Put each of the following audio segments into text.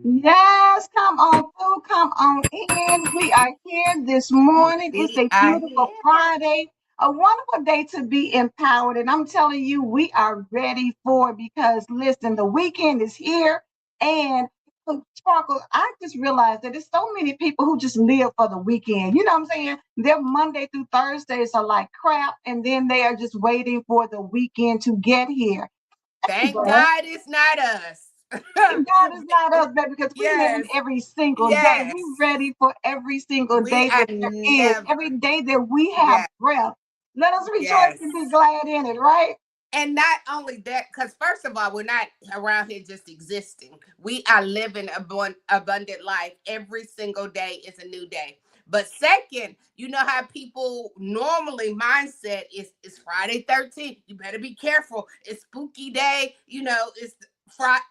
Yes, come on through, come on in. We are here this morning. It's We a are beautiful here. Friday, a wonderful day to be empowered. And I'm telling you, we are ready for it because listen, the weekend is here. And Sparkle, I just realized that there's so many people who just live for the weekend. You know what I'm saying? Their Monday through Thursdays are like crap, and then they are just waiting for the weekend to get here. Thank But God it's not us. God is not us, baby, because we live in Yes, every single day. yes. We ready for every single We day are that there is, every never. day that we have Yes, breath. Let us rejoice yes. and be glad in it, right? And not only that, because first of all, we're not around here just existing. We are living abundant life. Every single day is a new day. But second, you know how people normally mindset is Friday 13th. You better be careful. It's spooky day. It's Friday.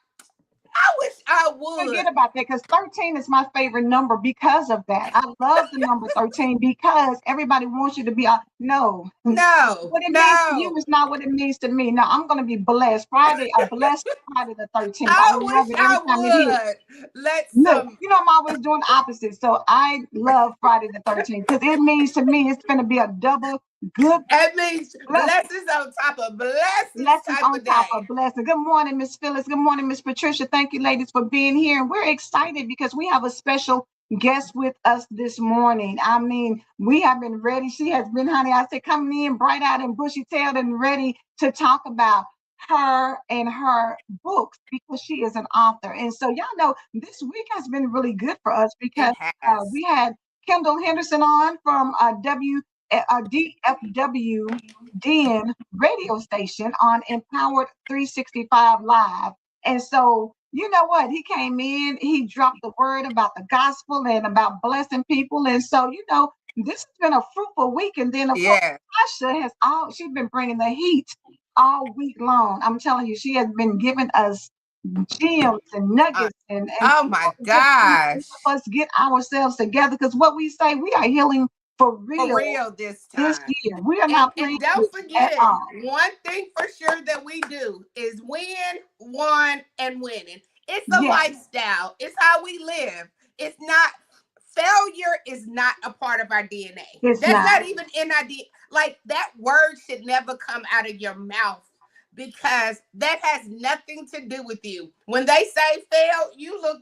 I wish I Forget would. about that because 13 is my favorite number because of that. I love the number 13 because everybody wants you to be, no. No, What it means to you no. is not what it means to me. No, I'm going to be blessed. Friday, a blessed Friday the 13th. I I love wish it every time it hits. I would. Let Look, some. I'm always doing the opposite. So I love Friday the 13th because it means to me it's going to be a double good That means blessing. blessings on top of blessings Blessings type on of top day. of blessing. Good morning, Miss Phyllis. Good morning, Miss Patricia. Thank you, ladies, for being here. And we're excited because we have a special guest with us this morning. I mean, we have been ready. She has been, honey, I said, coming in bright eyed and bushy tailed and ready to talk about her and her books because she is an author. And so, y'all know, this week has been really good for us because It has. we had Kendall Henderson on from DFW Den radio station on Empowered 365 Live. And so, you know what? He came in, he dropped the word about the gospel and about blessing people. And so, this has been a fruitful week. And then, of course, Yeah. she's been bringing the heat all week long. I'm telling you, she has been giving us gems and Uh, nuggets and oh my just to gosh. help us get ourselves together. Because what we say, we are healing for For real real this this time. year. We are And not playing and don't with it at forget, all. one thing for sure that we do is win, one, and winning. It's a Yes, lifestyle. It's how we live. It's not failure is not a part of our DNA. it's That's not. not even in our DNA. Like that word should never come out of your mouth because that has nothing to do with you. When they say fail, you look.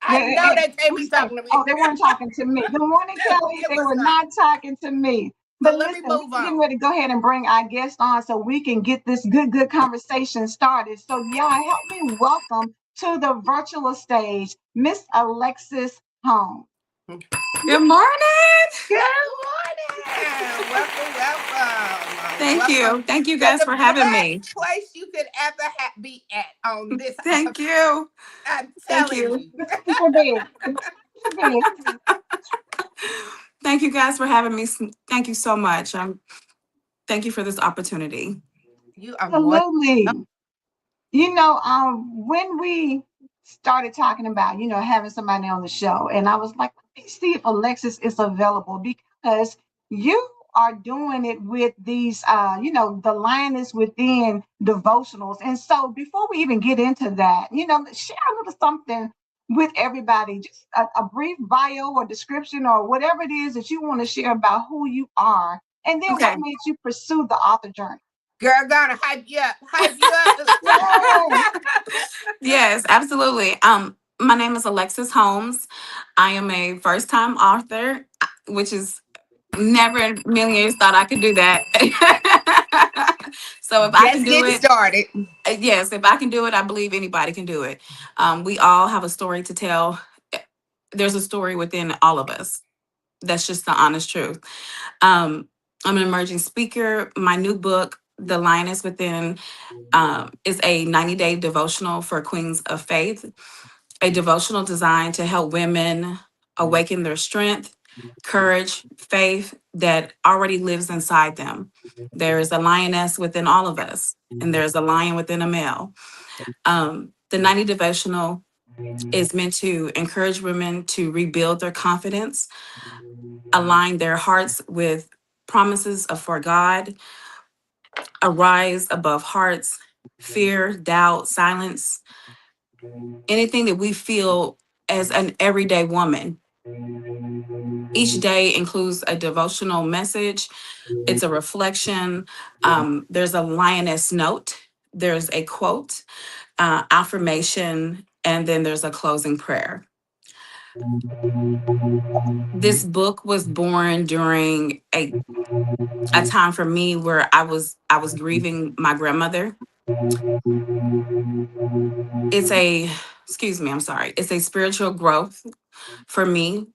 I know they can't Who's be that? talking to me. Oh, they weren't talking to me. Good morning, Kelly. It They was were not. not talking to me. So But let me listen, move we're getting on. ready to go ahead and bring our guest on so we can get this good conversation started. So, y'all, help me welcome to the virtual stage, Miss Alexis Holmes. Good morning. Good morning. Welcome, welcome. Thank Welcome you. Thank you to guys the for having me. best place you could ever be at on this earth. Thank you. I'm Thank telling you. you. Thank you for being. Thank you for being. Thank you guys for having me. Thank you so much. Thank you for this opportunity. You are more than Absolutely. When we started talking about, having somebody on the show, and I was like, let me see if Alexis is available because you are doing it with these, the Lioness within devotionals. And so before we even get into that, share a little something with everybody, just a brief bio or description or whatever it is that you want to share about who you are, and then what Okay. made you pursue the author journey? Girl, gonna hype you up. Hype you up. Yes. Yes, absolutely. My name is Alexis Holmes. I am a first-time author, which is never in a million years thought I could do that. So if I can Just do getting it, started. yes, if I can do it, I believe anybody can do it. We all have a story to tell. There's a story within all of us. That's just the honest truth. Um, I'm an emerging speaker. My new book, The Lioness Within, is a 90-day devotional for queens of faith, a devotional designed to help women awaken their strength, courage, faith that already lives inside them. There is a lioness within all of us, and there's a lion within a male. The 90 devotional is meant to encourage women to rebuild their confidence, align their hearts with promises of for God, arise above hearts, fear, doubt, silence, anything that we feel as an everyday woman. Each day includes a devotional message. It's a reflection. There's a lioness note. There's a quote, affirmation, and then there's a closing prayer. This book was born during a time for me where I was grieving my grandmother. It's a excuse me, I'm sorry. It's a spiritual growth for me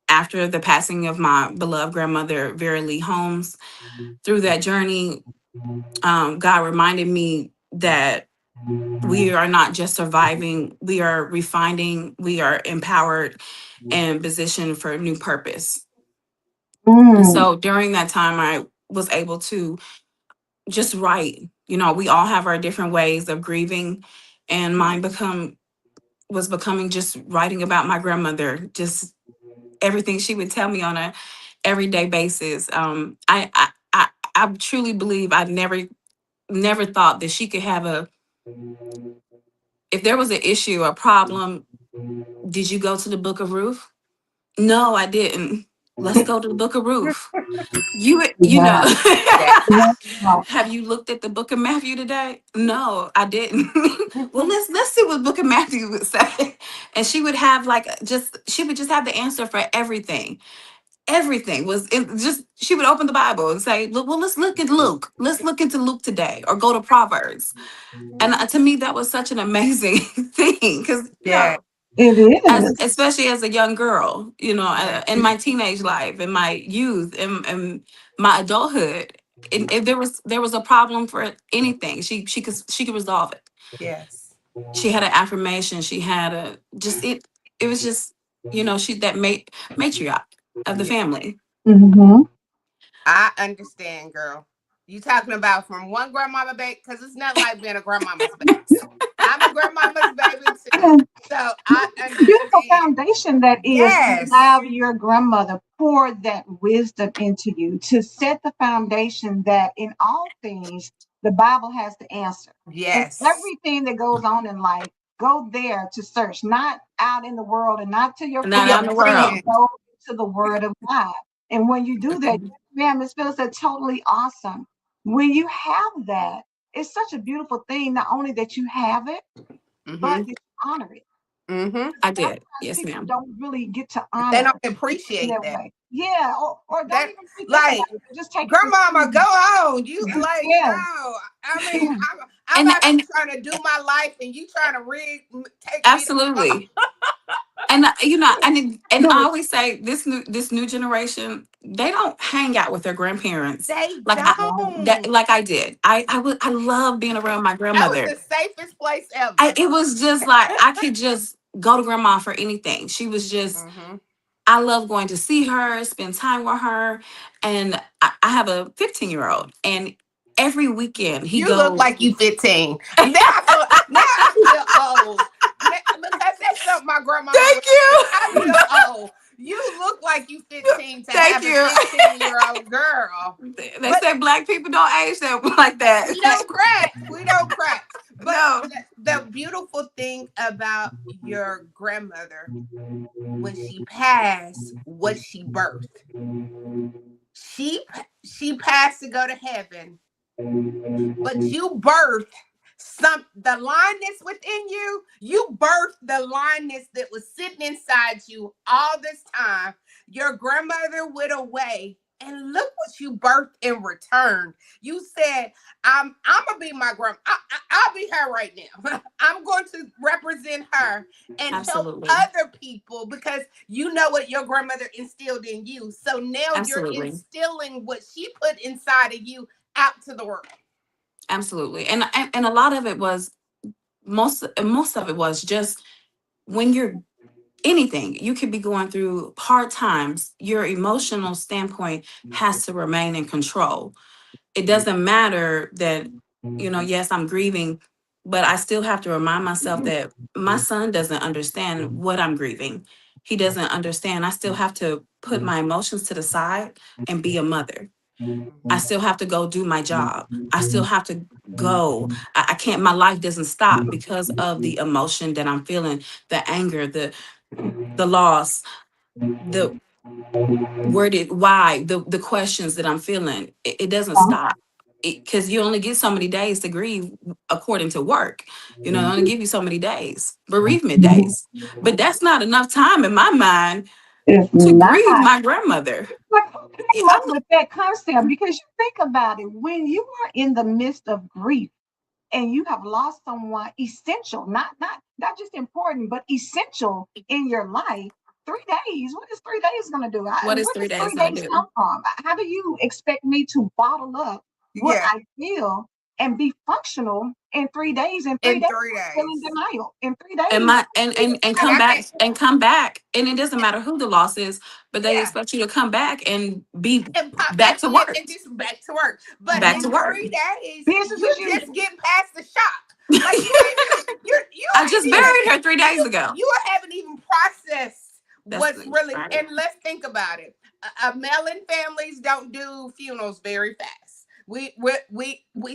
after the passing of my beloved grandmother, Vera Lee Holmes. Through that journey, God reminded me that we are not just surviving, we are refining, we are empowered and positioned for new purpose. And Mm. so during that time, I was able to just write. We all have our different ways of grieving, and mine was becoming just writing about my grandmother, just everything she would tell me on a everyday basis. I truly believe I never thought that she could have if there was an issue, a problem. Did you go to the Book of Ruth? No, I didn't. Let's go to the Book of Ruth. You know. Wow. Yeah. Wow. Have you looked at the Book of Matthew today? No, I didn't. Well, let's see what Book of Matthew would say. And she would have she would just have the answer for everything. Everything was just she would open the Bible and say, "Well, let's look at Luke. Let's look into Luke today, or go to Proverbs." And to me, that was such an amazing thing because Yeah. It is. especially as a young girl, Yeah. in my teenage life, in my youth, and my adulthood, and if there was a problem for anything, she could resolve it. Yes. She had an affirmation. She had a just it. It was just she that matriarch of the Yeah. family. Mm-hmm. I understand, girl. You talking about from one grandmama baby? Because it's not like being a grandmama's baby. I'm a grandmama's baby too. So I Beautiful understand. foundation that is to Yes. have your grandmother pour that wisdom into you, to set the foundation that in all things the Bible has the answer. And Yes. everything that goes on in life, go there to search, not out in the world and not to your To Not your out in friends, the but world. friend. go to the word of God. And when you do that, man, Miss Phyllis said totally awesome. When you have that, it's such a beautiful thing, not only that you have it, but Mm-hmm. that you honor it. Mm-hmm. I did. Sometimes Yes, people ma'am. don't really get to They don't honor people in appreciate that that. way. Yeah, or don't That even really think about like it. They just take it for grandmama, go granted. on. You like Yes. no. I mean, I'm And out here and trying to do my life, and you trying to take me to. absolutely. And and I Look, always say this new generation, they don't hang out with their grandparents They like don't. I did. I love being around my That was grandmother. the safest place ever. It was just like I could just go to grandma for anything. She was just Mm-hmm. I love going to see her, spend time with her, and I have a 15-year-old, and every weekend he You look goes. like you 15. Now I feel old. Because that's something my grandmama would Thank say. you. I feel old. You look like you 15 to Thank have a you. 15-year-old girl. They But say black people don't age that like that. we don't crack. We don't crack. But No. the beautiful thing about your grandmother, when she passed, what she birthed. She she passed to go to heaven, but you birthed the lioness within you. You birthed the lioness that was sitting inside you all this time. Your grandmother went away, and look what you birthed in return. You said, I'm gonna be my grandma. I'll be her right now. I'm going to represent her and help Absolutely. other people, because you know what your grandmother instilled in you. So now you're Absolutely. instilling what she put inside of you out to the world. Absolutely. And a lot of it was, most of it was just, when you're anything, you could be going through hard times, your emotional standpoint has to remain in control. It doesn't matter that, yes, I'm grieving, but I still have to remind myself that my son doesn't understand what I'm grieving. He doesn't understand. I still have to put my emotions to the side and be a mother. I still have to go do my job. I still have to go. I can't, my life doesn't stop because of the emotion that I'm feeling, the anger, the loss, the why, the questions that I'm feeling. It doesn't stop, because you only get so many days to grieve according to work. They only give you so many days, bereavement days. But that's not enough time in my mind It's to not. grieve my grandmother. Like, who You came up with that concept? Because you think about it, when you are in the midst of grief and you have lost someone essential, not just important, but essential in your life, 3 days. What is 3 days going to do? What is Where does 3 days three gonna days do? come from? How do you expect me to bottle up what Yeah, I feel and be functional in 3 days? In three in days, 3 days. I'm still in denial. In three And days, my and And come I back think and it doesn't matter who the loss is, but they yeah, expect you to come back and be and pop back back to in work. and just back to work. But Back mhm, to in work. 3 days, business you as just usual. getting past the shock. Like you I ain't just even buried her 3 days ago. you haven't even processed That's what's really. right. And let's think about it. Melon families don't do funerals very fast. We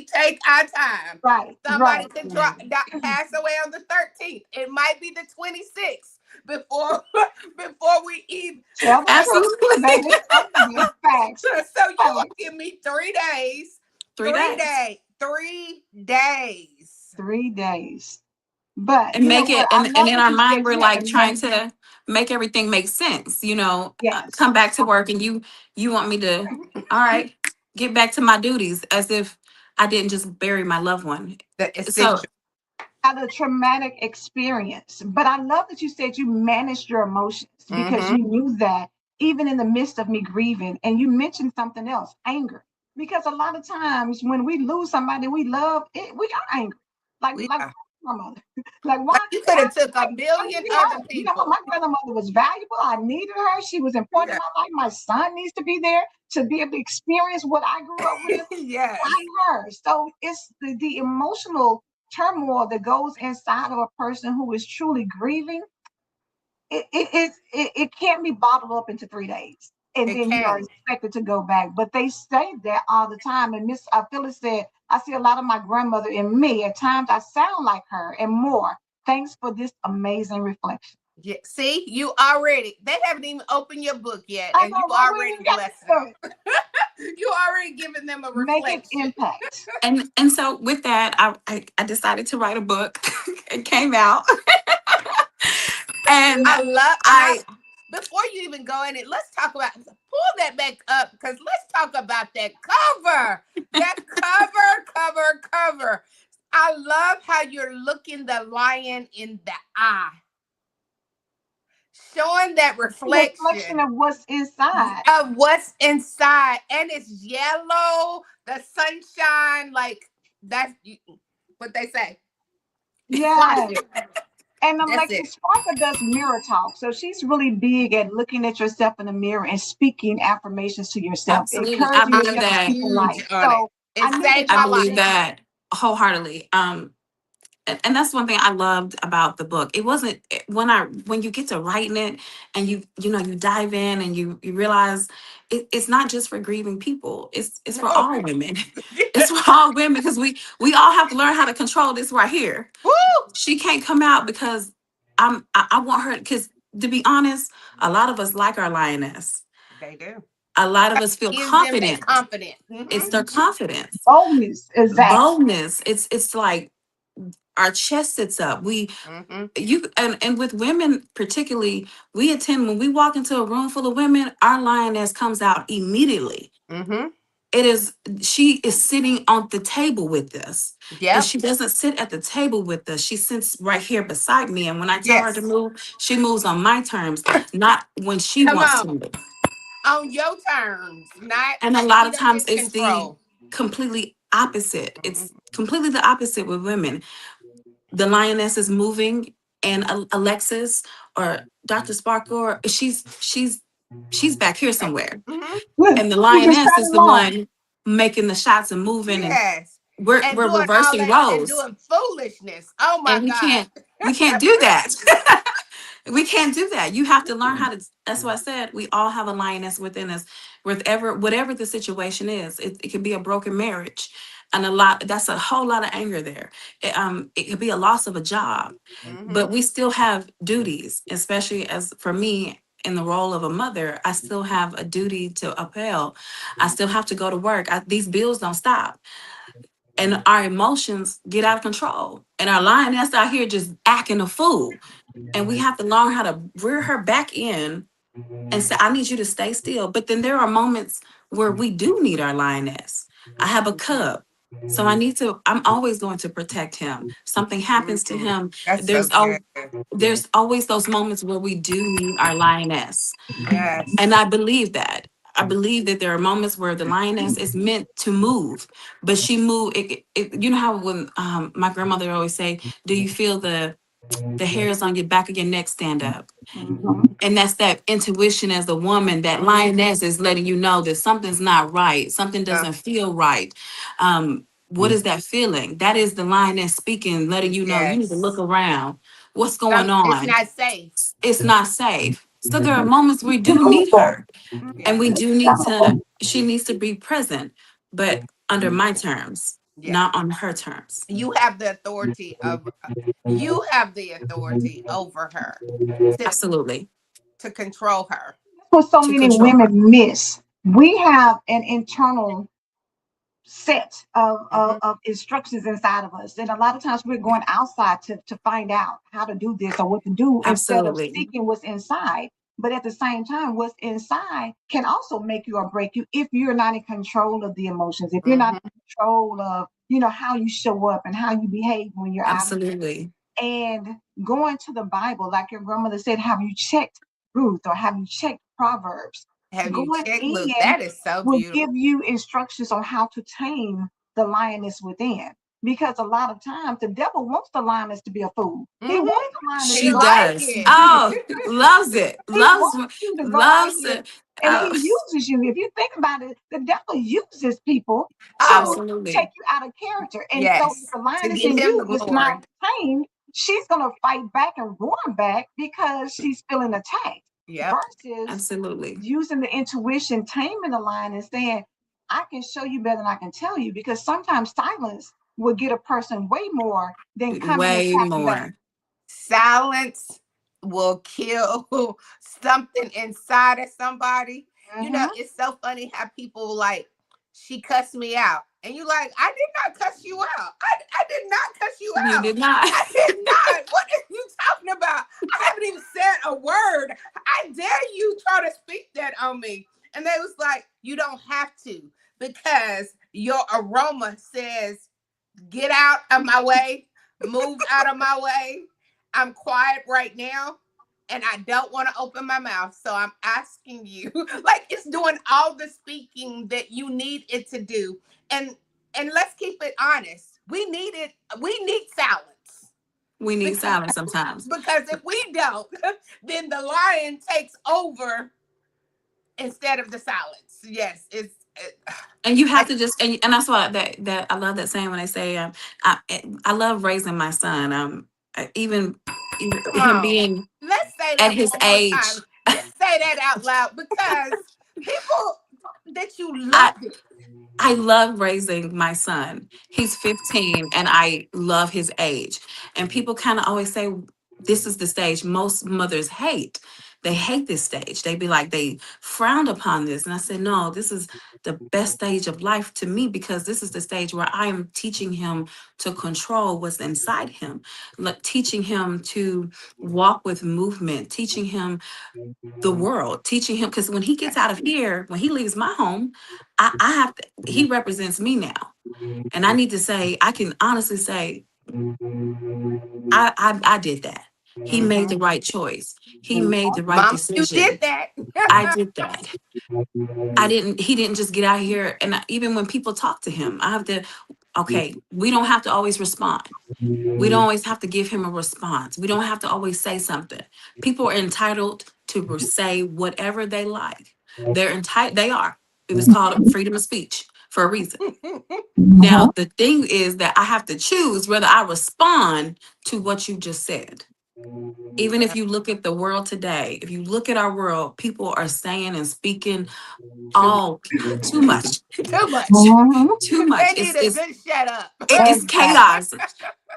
take our time. Right, Somebody right. could Right. pass away on the 13th. It might be the 26th before before we even. Tell the truth, Absolutely. baby. That's facts. So you gonna Facts. give me 3 days? 3 days. 3 days. 3 days. But And you know make what? it, I and love in what our you mind said. we're You had like to trying manage. to make everything make sense. Yes. Come back to work, and you want me to, all right, get back to my duties, as if I didn't just bury my loved one. The So essential. Had a traumatic experience. But I love that you said you managed your emotions because Mm-hmm. you knew that even in the midst of me grieving, and you mentioned something else, anger. Because a lot of times when we lose somebody we love, we are angry. Like Yeah. my mother. Like Like you could why have took a can't million we other have? You know what? people. My grandmother was valuable. I needed her. She was important in Yeah. my life. My son needs to be there to be able to experience what I grew up with. Yes. Find her. So it's the emotional turmoil that goes inside of a person who is truly grieving. It can't be bottled up into 3 days. And It then you are can. expected to go back. But they say that all the time. And Miss Phyllis said, I see a lot of my grandmother in me. At times I sound like her and more. Thanks for this amazing reflection. Yeah. See, you already. They haven't even opened your book yet, I and you know, right? We ain't already even got blessing to them. You already giving them a make an reflection. impact. and so with that, I decided to write a book. It came out. And I love, and I. I Before you even go in it, let's talk about, pull that back up, because let's talk about that cover. That cover. I love how you're looking the lion in the eye, showing that Reflection reflection of what's inside. of what's inside, and it's yellow, the sunshine, like that's what they say. Watch Yes. it. And That's it. Alexis Sparker does mirror talk. So she's really big at looking at yourself in the mirror and speaking affirmations to yourself, absolutely, I encouraging believe yourself to that. speak a Huge life. on it. So It I knew that saved I you my would believe life. share. that wholeheartedly. and that's one thing I loved about the book. It wasn't when you get to writing it and you dive in and you realize it's not just for grieving people. It's for No. all women. It's for all women because we all have to learn how to control this right here. Woo! She can't come out because I want her because to be honest, a lot of us like our lioness. They do. A lot of us feel Gives them that confident. confidence. It's their confidence, Boldness, exactly. boldness. It's like our chest sits up. Mm-hmm. You and with women particularly, we attend when we walk into a room full of women, our lioness comes out immediately. Mm-hmm. It is she is sitting on the table with us. And Yep. she doesn't sit at the table with us. She sits right here beside me. And when I tell her to Yes. move, she moves on my terms, not when she Come wants to on. move. On your terms, not And a lot she of don't times get it's the control. completely opposite. Mm-hmm. It's completely the opposite with women. The lioness is moving, and Alexis or Dr. Sparkle, she's back here somewhere, Mm-hmm. and the We just lioness try is to the long. one making the shots and moving, and Yes. And we're doing all reversing that and roles, doing foolishness. Oh my and God. we can't do that. We can't do that. You have to learn how to. That's what I said. We all have a lioness within us. Whatever the situation is, it could be a broken marriage, and a lot. That's a whole lot of anger there. It could be a loss of a job, Mm-hmm. but we still have duties. Especially as for me in the role of a mother, I still have a duty to upheld. I still have to go to work. These bills don't stop, and our emotions get out of control, and our lioness out here just acting a fool, and we have to learn how to rear her back in and say, I need you to stay still. But then there are moments where we do need our lioness. I have a cub. So I'm always going to protect him. Something happens to Mm-hmm. him. That's so There's good. al- there's always those moments where we do need our lioness. And Yes. I believe that. I believe that there are moments where the lioness is meant to move, but she move. You know how when my grandmother always say, "Do you feel the hairs on your back of your neck stand up?" Mhm. And that's that intuition as a woman, that Mm-hmm. lioness is letting you know that something's not right, something Uh, doesn't feel right. What is that feeling? That is the lioness speaking, letting you know you need to look yes. around. What's going It's on? not safe. It's not safe. So there are moments we do need Beautiful. her, and we Yes. do need to, she needs to be present, but under my terms, Yes. not on her terms. You have the authority of you have the authority over her to Absolutely. control her. What so To many control her. women miss. We have an internal set Mm-hmm. of instructions inside of us. And a lot of times we're going outside to find out how to do this or what to do instead of Absolutely. seeking what's inside. But at the same time, what's inside can also make you or break you if you're not in control of the emotions, if you're not Mm-hmm. in control of, how you show up and how you behave when you're out here. Absolutely. And going to the Bible, like your grandmother said, have you checked Ruth or have you checked Proverbs? Have you Going checked? Look, in that is so will beautiful. give you instructions on how to tame the lioness within. Because a lot of times the devil wants the lioness to be a fool. He wants Mm-hmm. the lioness He She to go out like does. here. it. Oh, loves it. He Loves wants you to go out loves here it. and Oh, he uses you. If you think about it, the devil uses people to Oh, take absolutely. you out of character. And so if yes. the To lioness get in him you the is not glory. tamed, she's going to fight back and roar back because she's feeling attacked Yep. versus Absolutely. using the intuition, taming the lion and saying, I can show you better than I can tell you, because sometimes silence will get a person way more than coming and Way attacking back. more. Silence will kill something inside of somebody. You know, Mm-hmm. it's so funny how people like, she cussed me out. And you like, I did not cuss you out. I did not cuss you You out. did not. I did not. What are you talking about? I haven't even said a word. I dare you try to speak that on me. And they was like, you don't have to, because your aroma says, get out of my way, move out of my way. I'm quiet right now and I don't want to open my mouth. So I'm asking you, like it's doing all the speaking that you need it to do. And let's keep it honest. We need silence. We need Because silence sometimes. if we don't, then the lion takes over instead of the silence. Yes, And you have I, to just, and that's why that I love that saying when they say, I I love raising my son. Even come him on. being Let's say at that his one more age. time. Just say that out loud because people that you I love it. I love raising my son. He's 15 and I love his age. And people kind of always say this is the stage most mothers hate. They hate this stage. They be like, they frowned upon this. And I said, no, this is the best stage of life to me because this is the stage where I am teaching him to control what's inside him, like teaching him to walk with movement, teaching him the world, teaching him. Because when he gets out of here, when he leaves my home, I have to, he represents me now. And I need to say, I can honestly say, I did that. He made Mm-hmm. the right choice. He made the right Mama, you did decision. that. I did that. He didn't just get out here. And even when people talk to him, I have to, okay, we don't have to always respond. We don't always have to give him a response. We don't have to always say something. People are entitled to say whatever they like. They're entitled, they are. It was called freedom of speech for a reason. Now, the thing is that I have to choose whether I respond to what you just said. Even if Yeah, you look at the world today, if you look at our world, people are saying and speaking too much. all too much, Too much. Mhm. too much. They need a good shut up. It's Exactly. chaos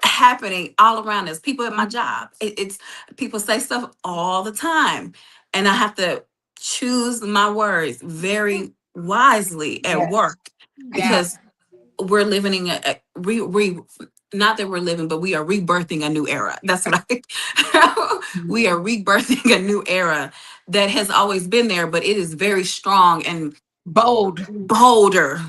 happening all around us. People at my job, it's people say stuff all the time, and I have to choose my words very wisely at Yes. work Yeah. because we're living in not that we're living, but we are rebirthing a new era. That's what we are rebirthing a new era that has always been there, but it is very strong and Bold. bolder.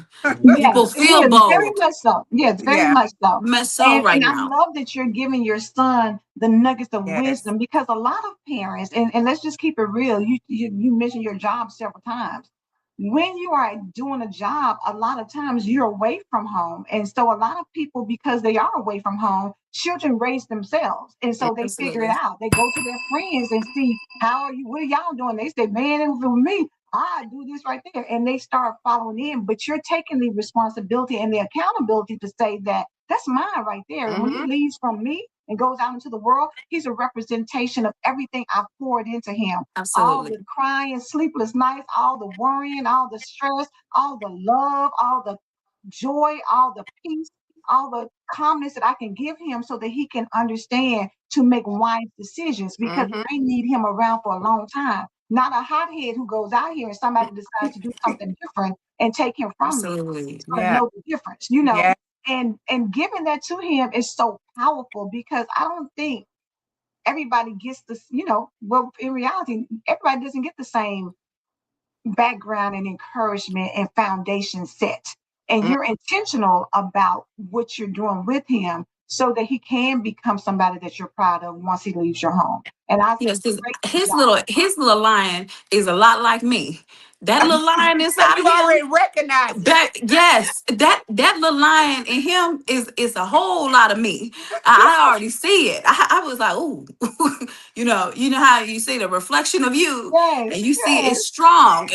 Yes, People it feel is very bold. much so. Yes, very Yeah. much so. So And right I now. love that you're giving your son the nuggets of Yes. wisdom because a lot of parents, and let's just keep it real. You mentioned your job several times. When you are doing a job, a lot of times you're away from home, and so a lot of people, because they are away from home, children raise themselves, and so they figure it Absolutely. out. They go to their friends and see how are you, what are y'all doing? They say, "Man, it was with me. I do this right there," and they start following in. But you're taking the responsibility and the accountability to say that that's mine right there. And when he Mm-hmm. leaves from me and goes out into the world, he's a representation of everything I've poured into him. All Absolutely. the crying, sleepless nights, all the worrying, all the stress, all the love, all the joy, all the peace, all the calmness that I can give him so that he can understand to make wise decisions because Mm-hmm. I need him around for a long time. Not a hothead who goes out here and somebody decides to do something different and take him from me. Absolutely. He's gonna Yeah. know the difference, you know. Yeah. And giving that to him is so powerful because I don't think everybody gets this, well, in reality, everybody doesn't get the same background and encouragement and foundation set. And Mm. you're intentional about what you're doing with him so that he can become somebody that you're proud of once he leaves your home. And I say, Yes, 'cause great his job. little lion is a lot like me. That little lion So inside you of him. already recognize it. That yes, that little lion in him is a whole lot of me. I already see it. I was like, ooh, you know how you see the reflection of you, Yes, and you see yes. it's strong.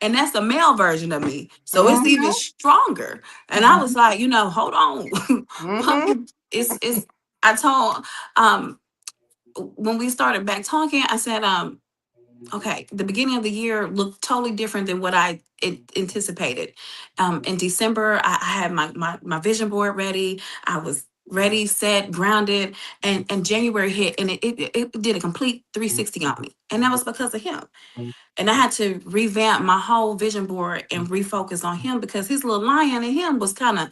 And that's the male version of me, so it's even Mm-hmm. stronger. And I was like, hold on, Mm-hmm. it's. I told when we started back talking, I said, okay, the beginning of the year looked totally different than what I anticipated. In December, I had my vision board ready. I was ready, set, grounded, and January hit, and it did a complete 360 on me, and that was because of him. And I had to revamp my whole vision board and refocus on him because his little lion in him was kind of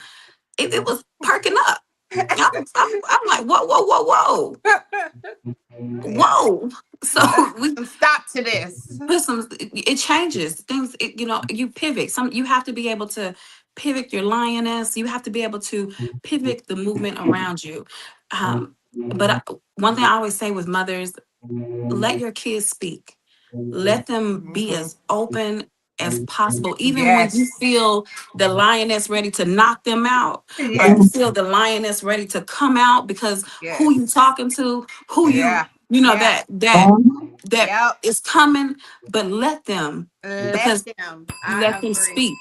it was perking up. I'm like, whoa, whoa, whoa, whoa, Yeah. whoa. So Let's put we some stop to this. put some it changes things you pivot some you have to be able to pivot your lioness. You have to be able to pivot the movement around you. One thing I always say with mothers, let your kids speak. Let them be Mm-hmm. as open as possible, even when you Yes. feel the lioness ready to knock them out, or you Yes. feel the lioness ready to come out because who you Yes. talking to, who you Yeah. Yeah. that Yep. is coming, but let them, Let because them. I let them agree. speak.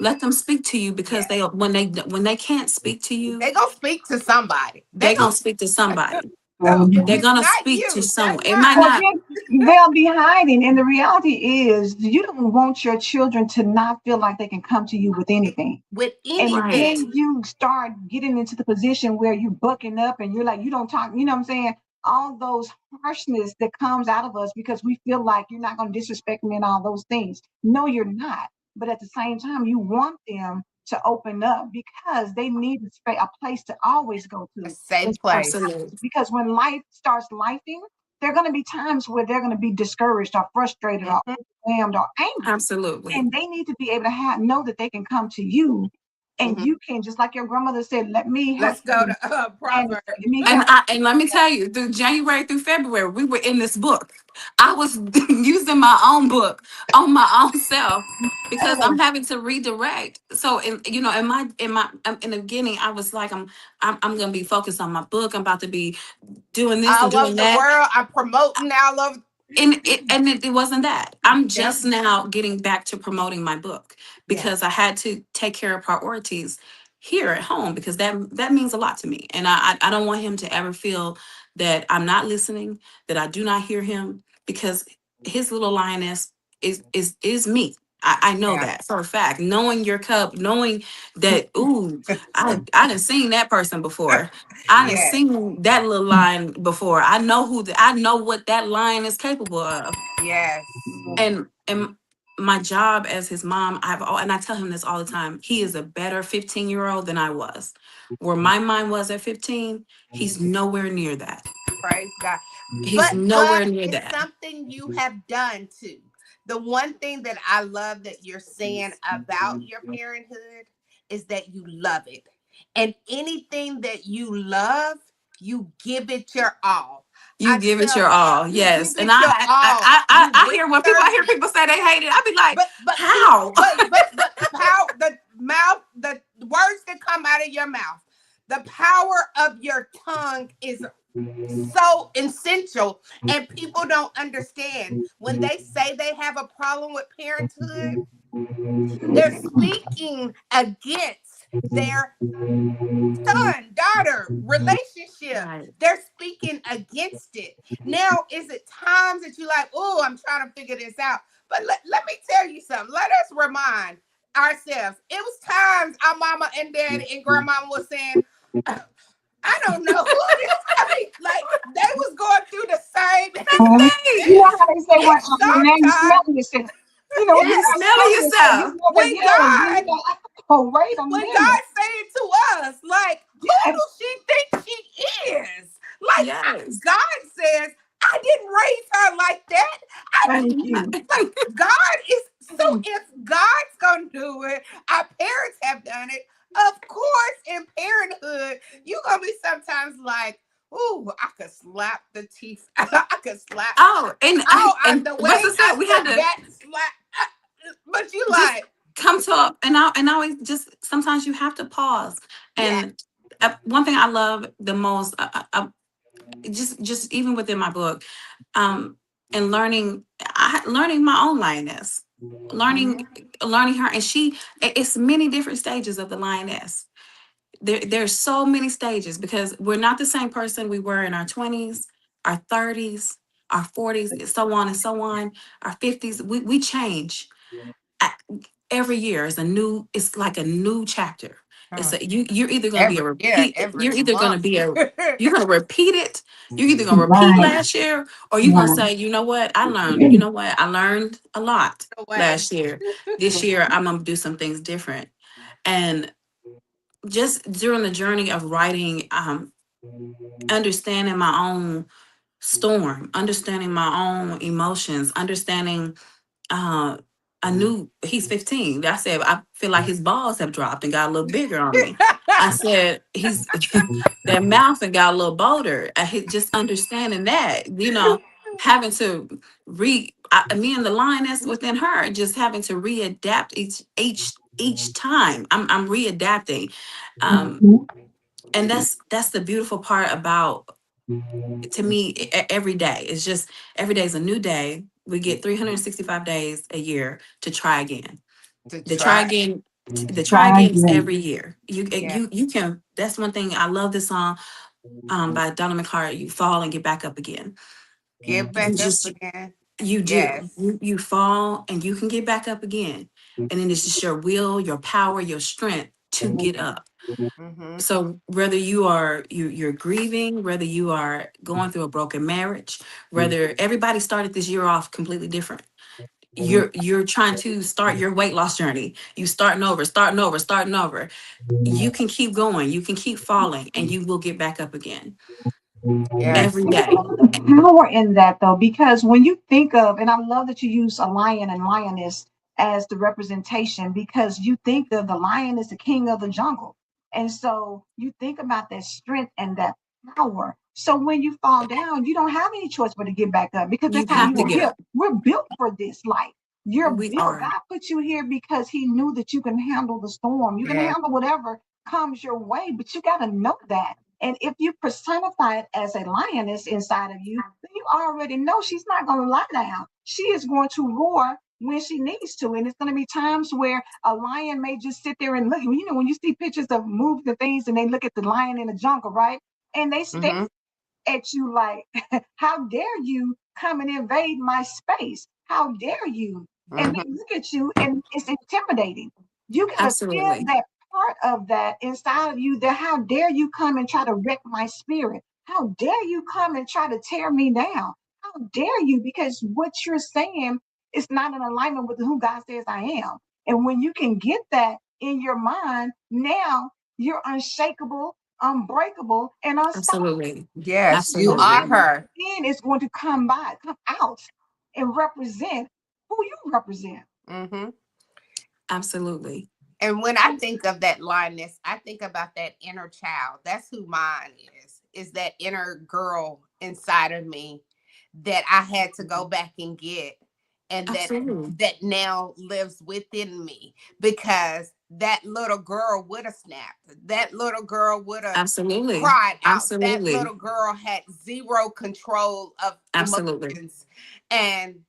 Let them speak to you, because Yes. when they can't speak to you, They gonna speak to somebody. They they're gonna gonna speak to somebody. if They're Mhm. it's gonna not speak to you, that's someone. It might right. Well, not. then they'll be hiding. And the reality is, you don't want your children to not feel like they can come to you with anything. With And Right. anything. then you start getting into the position where you're bucking up and you're like, you don't talk, you know what I'm saying? All those harshness that comes out of us because we feel like you're not going to disrespect me and all those things. No, you're not. But at the same time, you want them to open up because they need a place to always go A to. safe place. Absolutely. Because when life starts lifing, there are going to be times where they're going to be discouraged or frustrated or Mhm. overwhelmed or angry. Absolutely. And they need to be able to know that they can come to you and Mhm. you can, just like your grandmother said, let me help Let's go you. to And let Proverbs. me And help let me tell you, through January through February, we were in this book. I was using my own book on my own self, because I'm you. having to redirect. So, in the beginning, I was like, I'm gonna be focused on my book. I'm about to be doing this I and doing love the that. world. I'm promoting I love. And it wasn't that. I'm Yep. just now getting back to promoting my book, Yes. because I had to take care of priorities here at home, because that means a lot to me, and I don't want him to ever feel that I'm not listening, that I do not hear him, because his little lioness is me. I know Yeah. that for a fact. Knowing your cup, knowing that, ooh, I done seen that person before. I done Yes. seen that little lion before. I know what that lion is capable of. Yes. And my job as his mom, and I tell him this all the time. He is a better 15-year-old than I was. Where my mind was at 15, he's nowhere near that. Praise God. He's But nowhere near it's that. something you have done too. The one thing that I love that you're saying about your parenthood is that you love it. And anything that you love, you give it your all. You I give it tell your all, you give yes. And it your all. You I hear when people, I whisper, hear people say they hate it. I be like, but see, how? but power the mouth, the words that come out of your mouth, the power of your tongue is so essential, and people don't understand when they say they have a problem with parenthood. They're speaking against their son daughter relationship. Right. They're speaking against it. Now is it times that you like, oh, I'm trying to figure this out, but let me tell you something. Let us remind ourselves it was times our mama and daddy and grandmama was saying, I don't know who this. I mean, like they was going through the same. You know Thing. how they say And when now you sometimes, smelling yourself. You You yes, start smelling smelling yourself. You yourself. smell that when yellow. Then you God, go, oh, wait a when minute. God saying to us, like, who Yes, does she think she is? Like, Yes. God says, I didn't raise her like that. I thank didn't you. like God is so if God's gonna do it, our parents have done it. Of course, in parenthood, you gonna be sometimes like, ooh, I could slap the teeth. I could slap. Oh, Oh, and the way what's the I saying? We had could to back slap. But you just like, come to a, and I always just, sometimes you have to pause. yeah. And one thing I love the most, just even within my book, um and learning my own lioness, learning Mhm. learning her. And it's many different stages of the lioness. There's so many stages, because we're not the same person we were in our 20s, our 30s, our 40s, so on and so on, our 50s. We change. Every year is a new, it's like a new chapter. It's Mm. you're either going to be a Every year, repeat, every you're either going to month. be a you're going to repeat it. You're either going to repeat Right, last year, or you're going to right. say, I learned a lot Away. last year. This year I'm going to do some things different. And just during the journey of writing, understanding my own storm, understanding my own emotions, understanding, uh I knew he's 15. I said, I feel like his balls have dropped and got a little bigger on me. I said, he's that mouth and got a little bolder. Just understanding that, having to me and the lioness within her, just having to readapt each time. I'm readapting. Um, Mhm. and that's the beautiful part about, to me, every day. It's just, every day is a new day. We get 365 days a year to try again. To To try try. again. The try Try again is again. every year. Yeah. You can. That's one thing. I love this song by Donna McCart. You fall and get back up again. Get You back up just again. you do. Yes. You fall and you can get back up again. And then it's just your will, your power, your strength to get up. Mm-hmm. So whether you're grieving, whether you are going through a broken marriage, whether everybody started this year off completely different. You're trying to start your weight loss journey. You starting over. You can keep going, you can keep falling, and you will get back up again Yes. every And day. look at the power in that, though, because when you think of, and I love that you use a lion and lioness as the representation, because you think of the lion as the king of the jungle. And so you think about that strength and that power. So when you fall down, you don't have any choice but to get back up because You that's how have you to were get built. up. We're built for this life. You're We built. are. God put you here because He knew that you can handle the storm. You can Yes. handle whatever comes your way, but you got to know that. And if you personify it as a lioness inside of you, then you already know she's not going to lie down. She is going to roar when she needs to. And it's going to be times where a lion may just sit there and look. You know, when you see pictures of movies and things and they look at the lion in the jungle, right? And they stare Mm-hmm. at you like, how dare you come and invade my space? How dare you? And Mm-hmm. they look at you and it's intimidating. You got to feel Absolutely. that part of that inside of you that how dare you come and try to wreck my spirit? How dare you come and try to tear me down? How dare you? Because what you're saying is not in alignment with who God says I am. And when you can get that in your mind, now you're unshakable, unbreakable, and unstoppable. Absolutely. Yes, you So are Absolutely. her. everything is going to come out and represent who you represent. Mm-hmm. Absolutely. And when I think of that lioness, I think about that inner child. That's who mine is that inner girl inside of me that I had to go back and get, and Absolutely. that now lives within me, because that little girl would have snapped. That little girl would have Absolutely. cried out. That Absolutely. little girl had zero control of Absolutely. emotions. And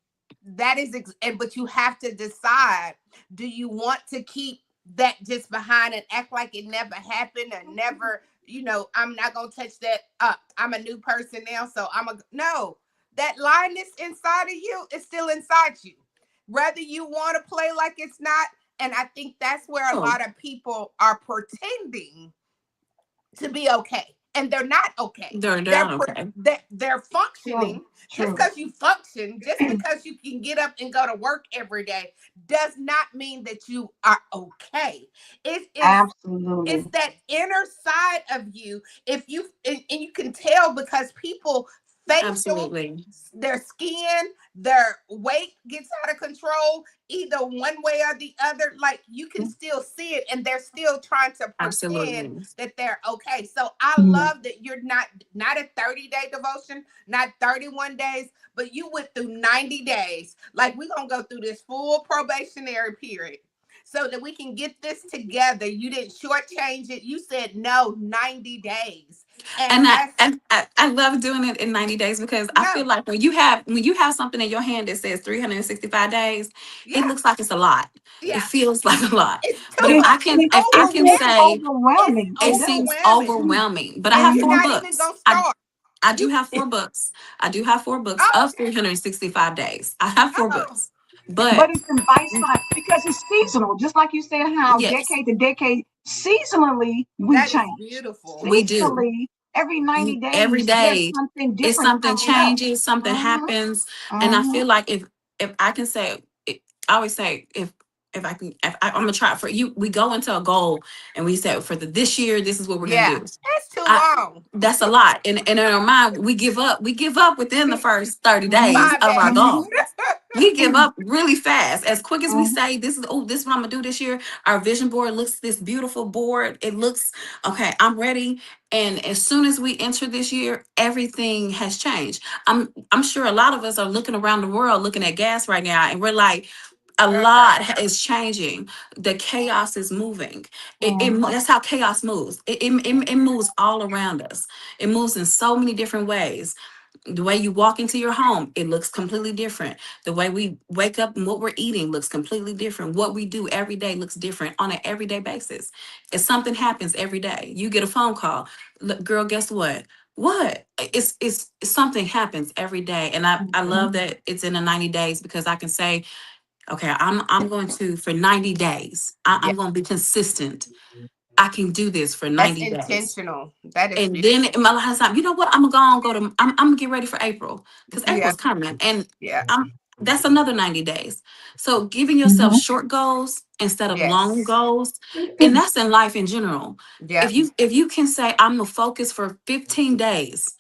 that is and but you have to decide, do you want to keep that just behind and act like it never happened, or never, I'm not gonna touch that up. I'm a new person now, so I'm a no. That lioness inside of you is still inside you. Whether you want to play like it's not, and I think that's where a Oh, lot of people are pretending to be okay, and they're not okay. they're not okay. They're True, functioning. Just true. because you function, just because you can get up and go to work every day, does not mean that you are okay. It's Absolutely. that inner side of you. If you and you can tell, because people facial, Absolutely. their skin, their weight gets out of control, either one way or the other. Like, you can still see it, and they're still trying to pretend Absolutely. that they're okay. So I Yeah. love that you're not a 30-day devotion, not 31 days, but you went through 90 days. Like, we're gonna go through this full probationary period so that we can get this together. You didn't shortchange it. You said no, 90 days. And And I, that's and I love doing it in 90 days because I feel no, like when you have something in your hand that says 365 days, it yeah, looks like it's a lot. It yeah. feels like a lot. It's But too much. It's if I It can seems overwhelming. say It's overwhelming. it It does. seems overwhelming. overwhelming, but I And have you're four Mhm. not even books. gonna start. I do You have four books. I do have four books oh, of 365 days. I have four oh, books. But But it's in bite size because it's seasonal. Just like you said, how yes, decade to decade, seasonally, we that is change. beautiful. we do. Seasonally, every 90 Every days, there's day something if different something coming up. changes, something Mm-hmm. happens. And I Mm-hmm. feel like if I can say I always say if I can if I'm gonna try for you, we go into a goal and we say for this year this is what we're gonna Yeah, do. that's too I long. That's a lot. And in our mind, we give up within the first 30 Mm-hmm. days 5 of our days. Mm-hmm. goal. We give up really fast. As quick as we Mm-hmm. say, this is what I'm gonna do this year. Our vision board looks this beautiful board. It looks okay, I'm ready. And as soon as we enter this year, everything has changed. I'm sure a lot of us are looking around the world looking at gas right now, and we're like, a Girl. lot is changing. The chaos is moving. Mm-hmm. That's how chaos moves. It moves all around us. It moves in so many different ways. The way you walk into your home, it looks completely different. The way we wake up and what we're eating looks completely different. What we do every day looks different on an everyday basis. If something happens every day, you get a phone call. Look, girl, guess what? What? It's something happens every day. And I love that it's in the 90 days because I can say, okay, I'm going to for 90 days. Yeah. I'm going to be consistent. I can do this for That's 90 days. intentional. That is And then in my last time, you know what? I'm gonna go to. I'm gonna get ready for April because yeah. April's coming, and Yeah. I'm. That's another 90 days. So giving yourself Mhm. short goals instead of long Yes. goals, and that's in life in general. Yeah. If you can say I'm gonna focus for 15 days,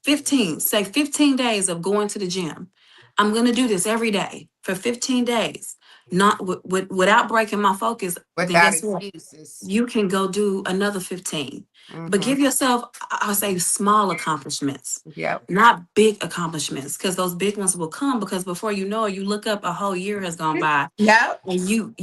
15 say 15 days of going to the gym. I'm gonna do this every day for 15 days, not without breaking my focus. Then Without guess what? excuses. You can go do another 15. But Mm-hmm. give yourself, I'll say, small accomplishments, Yep. not big accomplishments, because those big ones will come because before you know it, you look up, a whole year has gone by, Yep. and you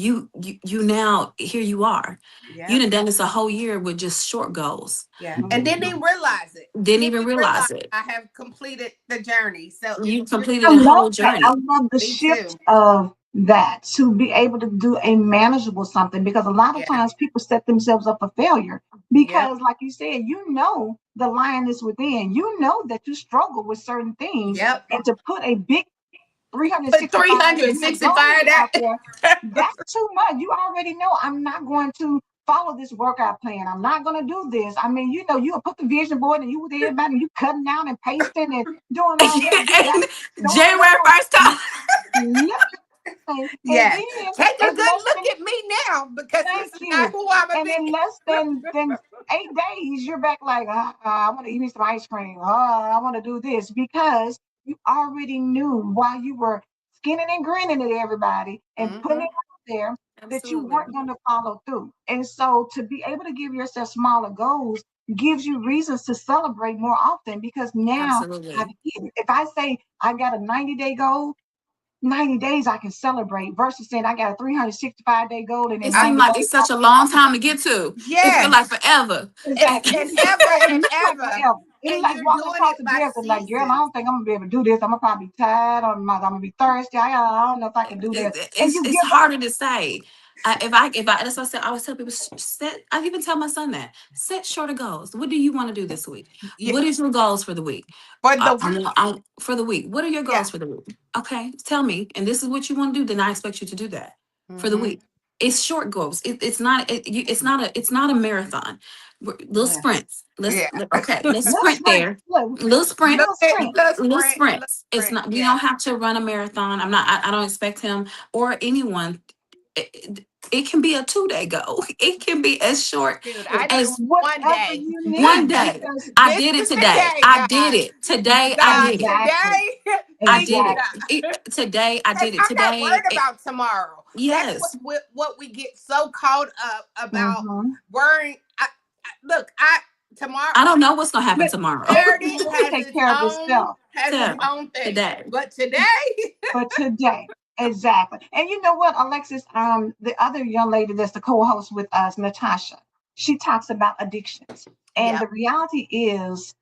now here you are. You Yep. done done this a whole year with just short goals. Yeah. And didn't even realize it. Didn't Didn't even even realize realize it. I have completed the journey. So it You was really completed I a good. love whole that. I journey. love the Me shift too. of that to be able to do a manageable something because a lot of Yeah. times people set themselves up for failure Yep. because, like you said, you know the lioness within, you know that you struggle with certain things, Yep. and to put a big Put 365-day goal 365 out that. there, that's too much. You already know I'm not going to follow this workout plan. I'm not going to do this. I mean, you know, you'll put the vision board and you with everybody, and you cutting out and pasting and doing all that. You got And doing January whatever. 1st come. Yep. And Yes. then Take a in good less look than, at me now because thank this is not you. who I'm a And in bit. less than 8 days, you're back like, I want to eat me some ice cream. I want to do this because you already knew while you were skinning and grinning at everybody and putting it Mm-hmm. out there that you Absolutely. weren't going to follow through. And so to be able to give yourself smaller goals gives you reasons to celebrate more often because now I've Absolutely. hit it. If I say I got a 90-day goal, 90 days I can celebrate versus saying I got a 365-day goal and in It I, 90 seemed like days it's I such a long time to get to. It feel like yes. forever. exactly. And ever Right. It and looks like ever. forever. It looks And like you're walking doing across it the by desert like, girl, I seasons. don't think I'm gonna be able to do this. I'm gonna probably be tired. I'm gonna be thirsty. I don't know if I can do this. And you It's give up. harder to say. If I that's what I said. I always tell people set. I even tell my son that set shorter goals. What do you want to do this week? Yeah. What is your goals for the week? For the week. For the week. What are your Yeah. goals for the week? Okay, tell me. And this is what you want to do. Then I expect you to do that for the Mm-hmm. week. It's short goals. It's not. It's not a marathon. Little Yeah. sprints. Yeah. Okay. Let's Little sprint sprint. there. Look, Little sprint. little sprint. Little Little sprints. It's sprint. not. We Yeah. don't have to run a marathon. I'm not. I don't expect him or anyone. It can be a 2 day goal. It can be as short Dude, I do as one Whatever day. you one need day. because I This did it is the today. day, I did God. it today. I God, did it. exactly. today I we did get it. Exactly. Today. I because did it I'm not today. worried about tomorrow. That's Yes. what we get so caught up about Mm-hmm. worrying. Look, tomorrow I don't know what's gonna happen But tomorrow. Saturday everything will has take its care of own itself. So thing, today. but today, For today. Exactly. And you know what, Alexis, the other young lady that's the co-host with us, Natasha, she talks about addictions. And yep, the reality is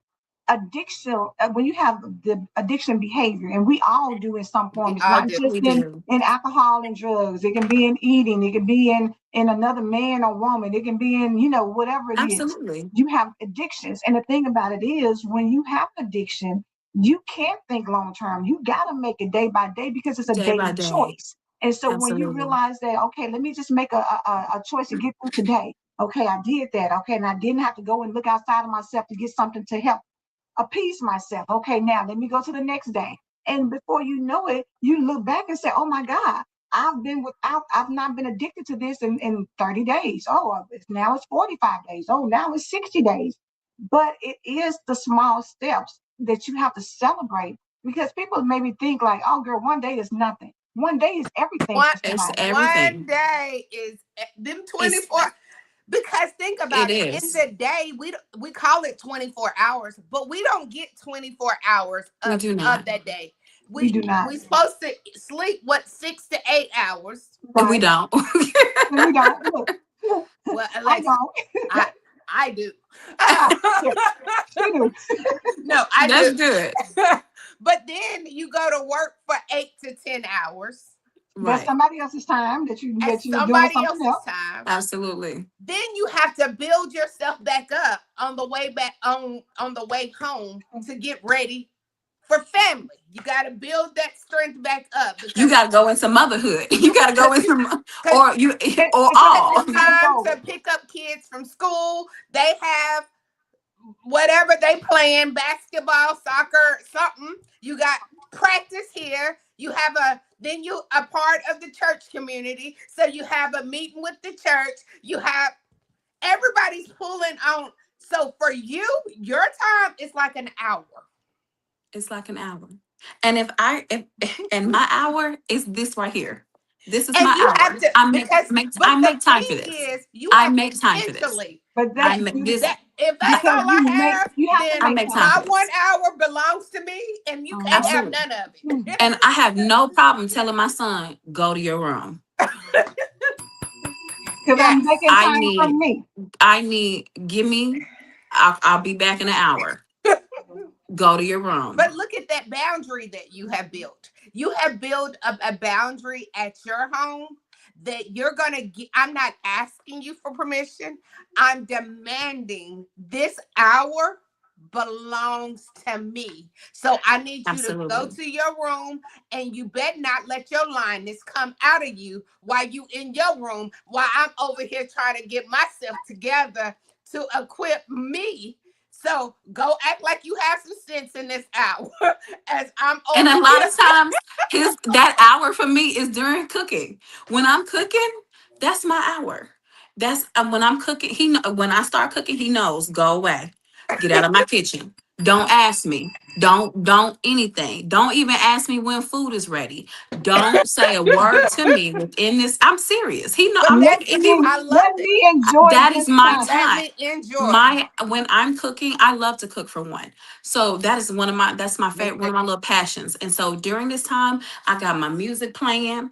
addiction, when you have the addiction behavior, and we all do in some we form, it's all not do. just We do. in alcohol and drugs, it can be in eating, it can be in another man or woman, it can be in, whatever it is. Absolutely. You have addictions. And the thing about it is when you have addiction, you can't think long term. You got to make it day by day because it's a Day by daily day. choice. And so when you Absolutely. realize that, okay, let me just make a choice to get through today. Okay, I did that. Okay, and I didn't have to go and look outside of myself to get something to help appease myself. Okay, now let me go to the next day. And before you know it, you look back and say, oh my God, I've not been addicted to this in 30 days. Oh, now it's 45 days. Oh, now it's 60 days. But it is the small steps that you have to celebrate because people maybe think like, oh girl, one day is nothing. One day is everything One for It's somebody. everything. day is them It's 24. Because think it about it, in is. the day we call it 24 hours, but we don't get 24 hours We do of not. that day. We We do not. we supposed to sleep what 6 to 8 hours. And we Right. don't. And we don't. Look, Well, I Alexis, don't. I I do. She do. No, I That's do. good. But then you go to work for 8 to 10 hours That's Right. somebody else's time at that you're doing somebody something else's else. time. Absolutely. Then you have to build yourself back up on the way back on the way home to get ready for family. You got to build that strength back up You because got to go into motherhood. You got to go into, because or you, or because all. it's You gotta time go. to pick up kids from school. They have whatever they playing, basketball, soccer, something. You got practice here. You have a then you a part of the church community. So you have a meeting with the church. You have everybody's pulling on. So for you, your time is like an hour. It's like an hour. And and my hour is this right here. This is And my you have hour. to but I the make time for thing this. is you I have to make time for this. intentionally But I that's make you this. that if that's because all I have, you have to then I make make time time. for my one this. hour belongs to me and you can't have Absolutely. none of Mhm. it. And I have no problem telling my son, go to your room. Because I'm Yes. making I time for need, me. give me, I'll be back in an hour. Go to your room. But look at that boundary that you have built. You have built a boundary at your home that you're going to get. I'm not asking you for permission. I'm demanding this hour belongs to me. So I need you to go Absolutely. to your room and you better not let your lioness come out of you while you in your room while I'm over here trying to get myself together to equip me. So go act like you have some sense in this hour as I'm And over a lot here. of times, that hour for me is during cooking. When I'm cooking, that's my hour. That's when I'm cooking. When I start cooking, he knows. Go away. Get out of my kitchen. Don't ask me. Don't anything. Don't even ask me when food is ready. Don't say a word to me within this. I'm serious. He know. But I'm. Let that's If he me I love let it. me enjoy That this is my time. Let time. me enjoy. My When I'm cooking, I love to cook for one. So that is that's my Me favorite, one too. of my little passions. And so during this time, I got my music playing.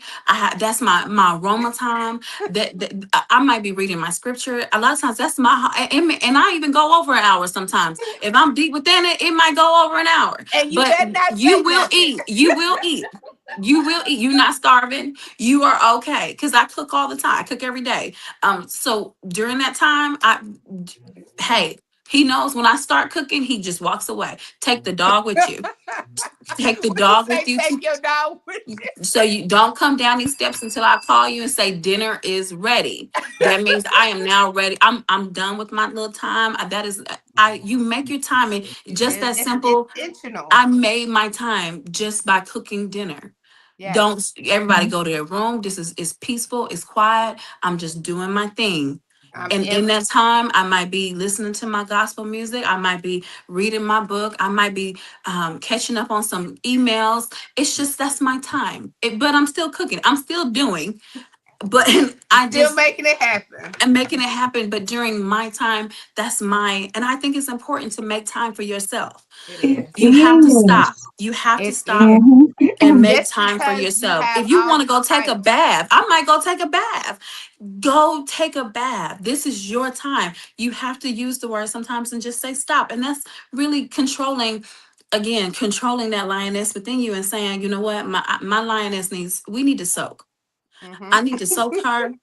That's my aroma time. I might be reading my scripture. A lot of times that's and I even go over an hour sometimes. If I'm deep within it, it might go over an hour. And you But better not you say will nothing. eat. You will eat. You will eat. You're not starving. You are okay. Because I cook all the time. I cook every day. So during that time, hey, he knows when I start cooking, he just walks away. Take the dog with you. Take the What you dog with say? you Take your dog with you. so you don't come down these steps until I call you and say dinner is ready. That means I am now ready. I'm done with my little time. That is I you make your time and just that It's simple. intentional. I made my time just by cooking dinner. Don't Yes. everybody go to their room. This is peaceful, it's quiet. I'm just doing my thing. I'm And in in. that time, I might be listening to my gospel music. I might be reading my book. I might be catching up on some emails. It's just that's my time. But I'm still cooking. I'm still doing. But I Still just making it happen. am making it happen. But during my time, and I think it's important to make time for yourself. It It is. You have to stop. is. You have to It stop is. Mhm. and make Just time for because you yourself. have If you all want to go these take a titles. bath, I might go take a bath. Go take a bath. This is your time. You have to use the word sometimes and just say stop. And that's really controlling that lioness within you and saying, you know what, my lioness we need to soak. Hmm. I need to soak her.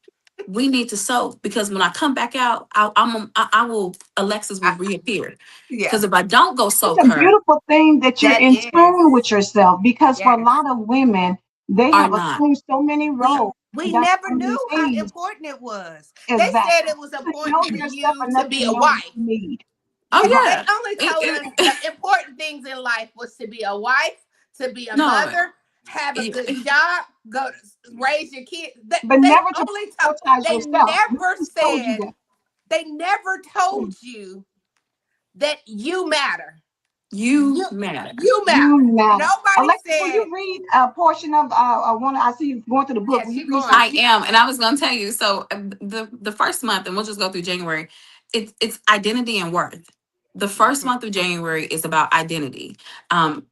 We need to soak because when I come back out, I will, Alexis will reappear. Yeah, Because if I don't go It's soak a her, beautiful thing that you're that in is. tune with yourself because for a Yes. lot of women, they are have not. assumed so many We roles we and done never so many knew how things. important it was. They said Exactly. it was To know important for yourself you enough to to be a know what wife. you need. Oh They yeah. only told us the important things in life was to be a wife, to be a No. mother, have a good you- job, go to raise your kids. But They never to only told. prioritize They yourself. never Nobody's told you said. that. They never told you that you matter. You You matter. you matter. You matter. Nobody Alexis, will said. you read a portion of one? I see you going to the book. Yes, Will you you're read some going. I scripture? am, and I was going to tell you. So the first month, and we'll just go through January. It's identity and worth. The first Mhm. month of January is about identity. Um,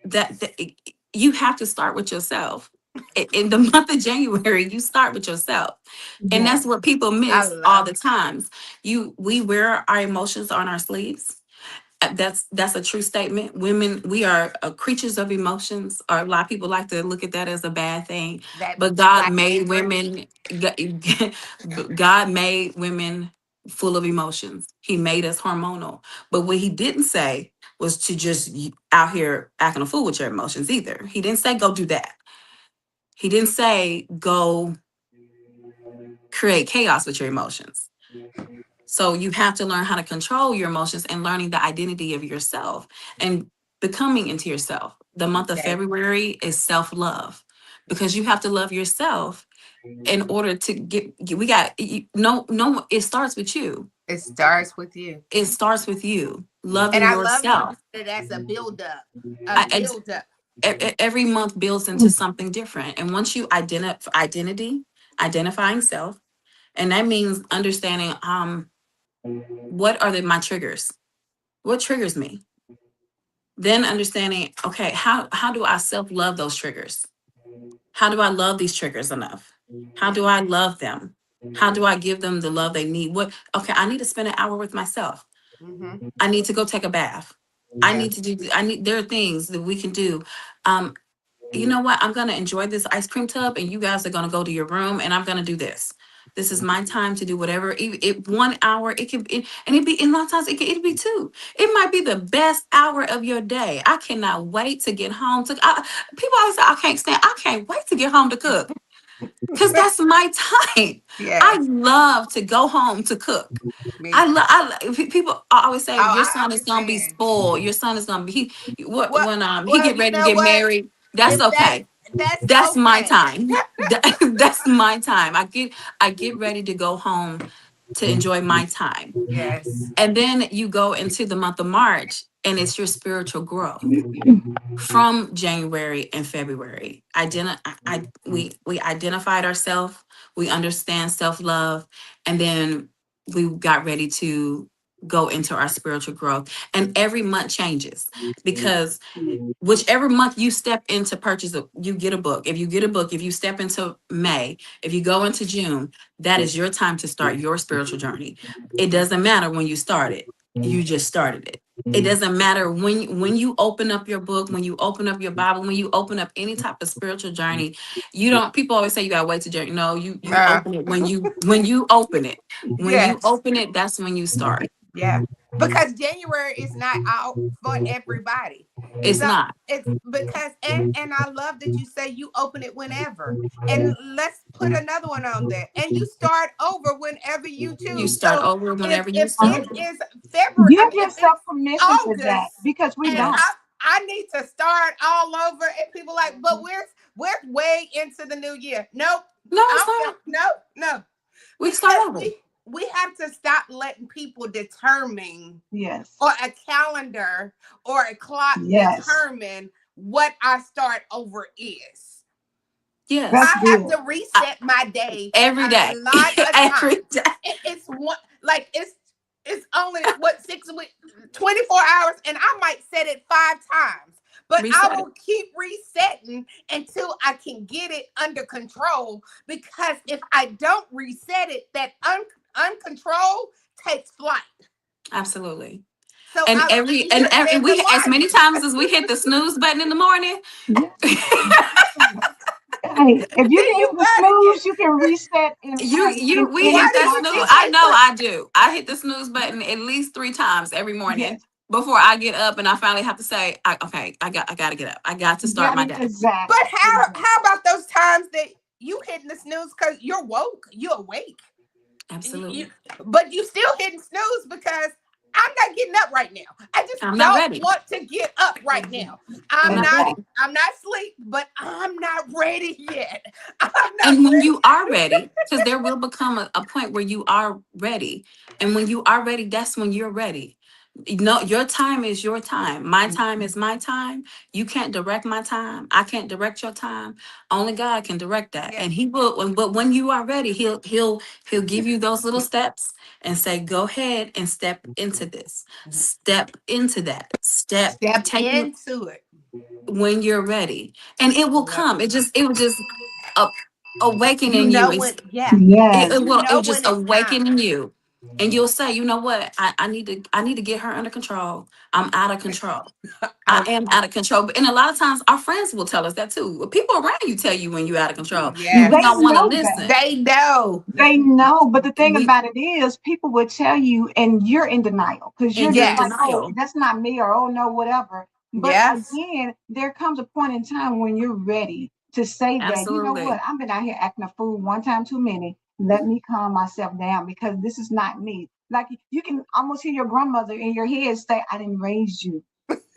that you have to start with yourself. In the month of January, you start with yourself. And Yes. that's what people I miss all love the times. We wear our emotions on our sleeves. That's a true statement. Women, we are creatures of emotions, or a lot of people like to look at that as a bad thing. that But God black made mirror. women. God made women full of emotions. He made us hormonal. But what He didn't say was to just out here acting a fool with your emotions either. He didn't say go do that. He didn't say go create chaos with your emotions. So you have to learn how to control your emotions and learning the identity of yourself and becoming into yourself. The month of Yes, February is self-love because you have to love yourself in order to we got no, it starts with you. it starts with you. It starts with you And loving I love you yourself. did it as a build up. A I, I- build up. every month builds into something different. And once you identifying self, and that means understanding what are my triggers? What triggers me? Then understanding, okay, how do I self-love those triggers? How do I love these triggers enough? How do I love them? How do I give them the love they need? What okay, I need to spend an hour with myself. Mm-hmm. I need to go take a bath. Yeah. I need there are things that we can do. Um, you know what? I'm going to enjoy this ice cream tub and you guys are going to go to your room and I'm going to do this. This is my time to do whatever. It 1 hour, it can be, and it be, and a lot of times it'd be two. It might be the best hour of your day. I cannot wait to get home people always say, I can't wait to get home to cook because that's my time. I Yes. love to go home to cook. Me too. People always say Oh, your I son is gonna be understand. spoiled. Your son is gonna be What when he well, get you ready to know get what? married. That's If okay. that's That's my okay. time. That's my time. I get ready to go home to enjoy my time. Yes. And then you go into the month of March and it's your spiritual growth from January and February. We identified ourselves, we understand self-love, and then we got ready to go into our spiritual growth. And every month changes because whichever month you step into you get a book. If you get a book, if you step into May, if you go into June, that is your time to start your spiritual journey. It doesn't matter when you started, you just started it. It doesn't matter when you open up your book, when you open up your Bible, when you open up any type of spiritual journey, you don't people always say you gotta wait to journey. No, you Uh, open it when you open it. When you yes. open it, that's when you start. Yeah. Because January is not out for everybody. It's So not. it's because and I love that you say you open it whenever. And let's put another one on there. And you start over whenever you You choose. start So over whenever you if start. it is February, I Give mean if yourself it's permission for that August because we and don't. Yes. I need to start all over and people like, but we're way into the new year. Nope. No, it's I'm not. no. We start Because over. we have to stop letting people determine Yes. or a calendar or a clock Yes. determine what our start over is. Yes. That's I have good. to reset my day Every a day. lot of Every times. day. It's one like it's only what 6 weeks, 24 hours, and I might set it 5 times. But I Reset it. will keep resetting until I can get it under control. Because if I don't reset it, that uncontrol takes flight. Absolutely. So And I every you said and the we as many March. times as we hit the snooze button in the morning. Yes. Hey, if you Then can you hit the gotta get snooze, you can reset We in why hit do that you snooze. think heartbeat. I it's know a I do. I hit the snooze button at least 3 times every morning Yes. before I get up and I finally have to say, okay, I gotta get up. I got to You start got my it. day. but Exactly. how about those times that you hitting the snooze because you're woke, you're awake. You, Absolutely. but you still hitting snooze because I'm not getting up right now. I just I'm not don't ready. want to get up right now. I'm I'm not not ready. Exactly. I'm not asleep, but I'm not ready yet. I'm not And when ready you are ready, because there will become a point where you are ready. And when you are ready, that's when you're ready. No, your time is your time. My time is my time. You can't direct my time. I can't direct your time. Only God can direct that. yet. And he will but when you are ready, he'll give you those little steps and say, go ahead and step into this. Step into that. Step Take you into it. when you're ready, and it will Yep. come. It will just uh, awaken You in you. know what? Yeah. Yes. It You will know just when it's awaken in time. you, and you'll say, you know what, I need to get her under control. I'm out of control. I I'm am out of control. And a lot of times our friends will tell us that too. People around you tell you when you're out of control. They We yes. don't want to know that. listen. They know. They know, but the thing We about it is, people will tell you, and you're in denial because you're and you're just in like, Yes. oh, denial. that's not me, or oh, no, whatever. But Yes. again, there comes a point in time when you're ready to say that, you know what, Absolutely. I've been out here acting a fool one time too many. Let me calm myself down because this is not me. Like you can almost hear your grandmother in your head say, I didn't raise you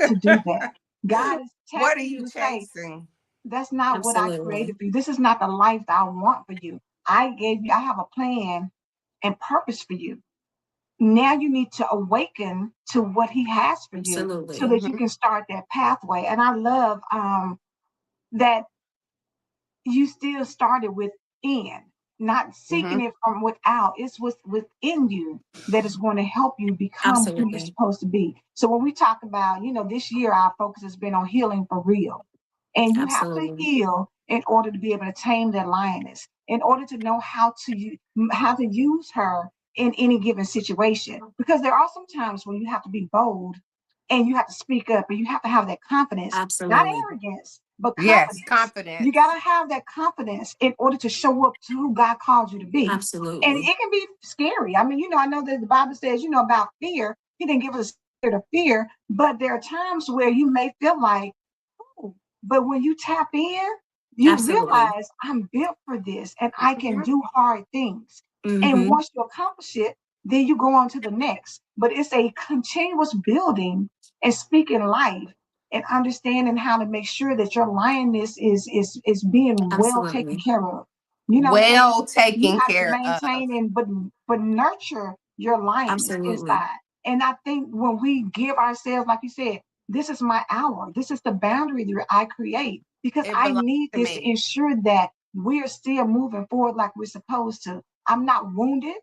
to do that. God is What are tapping you you to say, chasing? that's not what I Absolutely. created for you. This is not the life that I want for you. I have a plan and purpose for you. Now you need to awaken to what he has for you so Absolutely. that you Hmm. can start that pathway. And I love that you still started within, not seeking Hmm. it from without. It's what's within you that is going to help you become who you're Absolutely. supposed to be. So when we talk about, this year our focus has been on healing for real. And you have to Absolutely. heal in order to be able to tame that lioness, in order to know how to use her in any given situation. Because there are some times when you have to be bold and you have to speak up and you have to have that confidence, not Absolutely. arrogance, but Yes. confidence. You got Confidence. to have that confidence in order to show up to who God called you to be. And Absolutely. it can be scary. I mean, I know that the Bible says, about fear. He didn't give us a spirit of fear, but there are times where you may feel like, oh, but when you tap in, you Absolutely. realize I'm built for this and I can Hmm. do hard things. And Mm-hmm. once you accomplish it, then you go on to the next. But it's a continuous building and speaking life and understanding how to make sure that your lioness is being well taken Absolutely. care of. You know what I'm Well saying? You taken have to care of. maintain and but nurture your lioness Absolutely. inside. And I think when we give ourselves, like you said, this is my hour. This is the boundary that I create because It I belongs need to this to me. ensure that we're still moving forward like we're supposed to. I'm not wounded.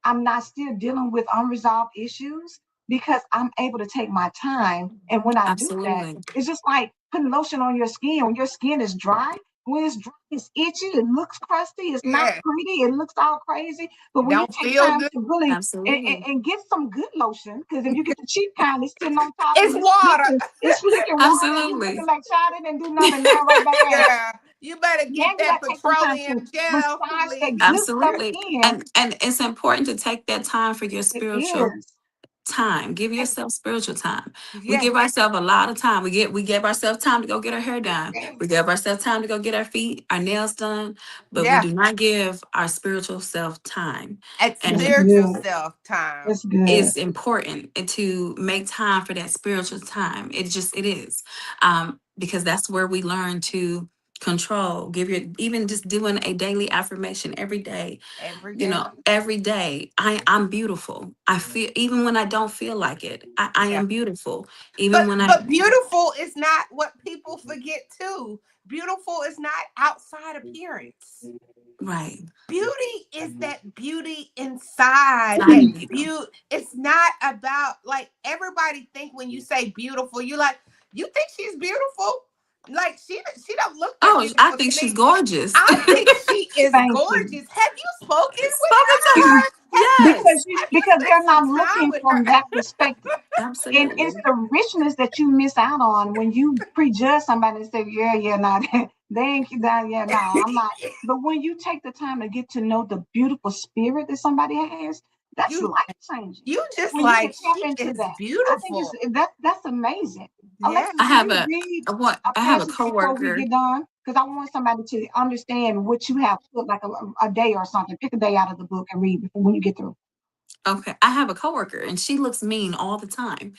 I'm not still dealing with unresolved issues because I'm able to take my time. And when I do that, Absolutely. it's just like putting lotion on your skin. When your skin is dry, when it's dry, it's itchy, it looks crusty, it's not Yeah. pretty, it looks all crazy. But It when you don't take feel time good. to really Absolutely. and get some good lotion, because if you get the cheap kind, it's sitting on top It's and water. it's flicking water, and you looking Absolutely. like child didn't do nothing now right back. Yeah. You better Now get you that gotta take some time petroleum to gel, massage that please. good stuff Absolutely. in. And it's important to take that time for your It spiritual is. time. Give And yourself spiritual time. We Yes. give ourselves a lot of time. We give ourselves time to go get our hair done. We give ourselves time to go get our feet, our nails done, but we Yeah. do not give our spiritual self time. At that's And spiritual good. self time. That's good. it's important to make time for that spiritual time. It is. Because that's where we learn to control. Give your even just doing a daily affirmation every day, Every day. every day. I'm beautiful. I feel even when I don't feel like it. I Yeah. am beautiful. Even But when I but beautiful is not what people forget too. Beautiful is not outside appearance. right. Beauty is that beauty inside. Side That of you. beauty. It's not about like everybody think when you say beautiful, you like you think she's beautiful. Like she don't look that Oh, I beautiful think to she's me. gorgeous. I think she is Thank you. gorgeous. Have you spoken with Spoken to her? her. because Yes. you Have you because spent they're some not time looking with from her? that perspective. And it's Absolutely. the richness that you miss out on when you prejudge somebody and say, yeah, yeah, no, they ain't that, yeah, no, I'm not. But when you take the time to get to know the beautiful spirit that somebody has, that's you life changing. you just When you can like tap she into is that, I think beautiful. that's amazing. Yeah. Alexis, I can have you read a I have a passage before we coworker. get done? Because I want somebody to understand what you have put, like a day or something. Pick a day out of the book and read before when you get through. Okay, I have a coworker and she looks mean all the time.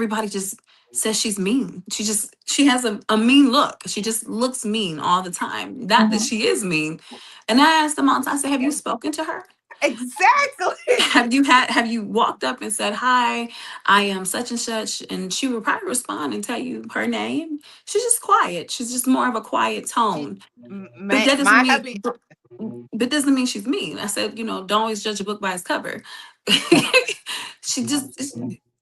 Everybody just says she's mean. She has a mean look. She just looks mean all the time. Not that Mhm. she is mean. And I asked them all the time, I said, have you spoken to her? Exactly. Have you walked up and said, hi, I am such and such? And she would probably respond and tell you her name. She's just quiet. She's just more of a quiet She, tone. But my, that doesn't my mean hubby. but doesn't mean she's mean. I said, don't always judge a book by its cover. Yeah. She just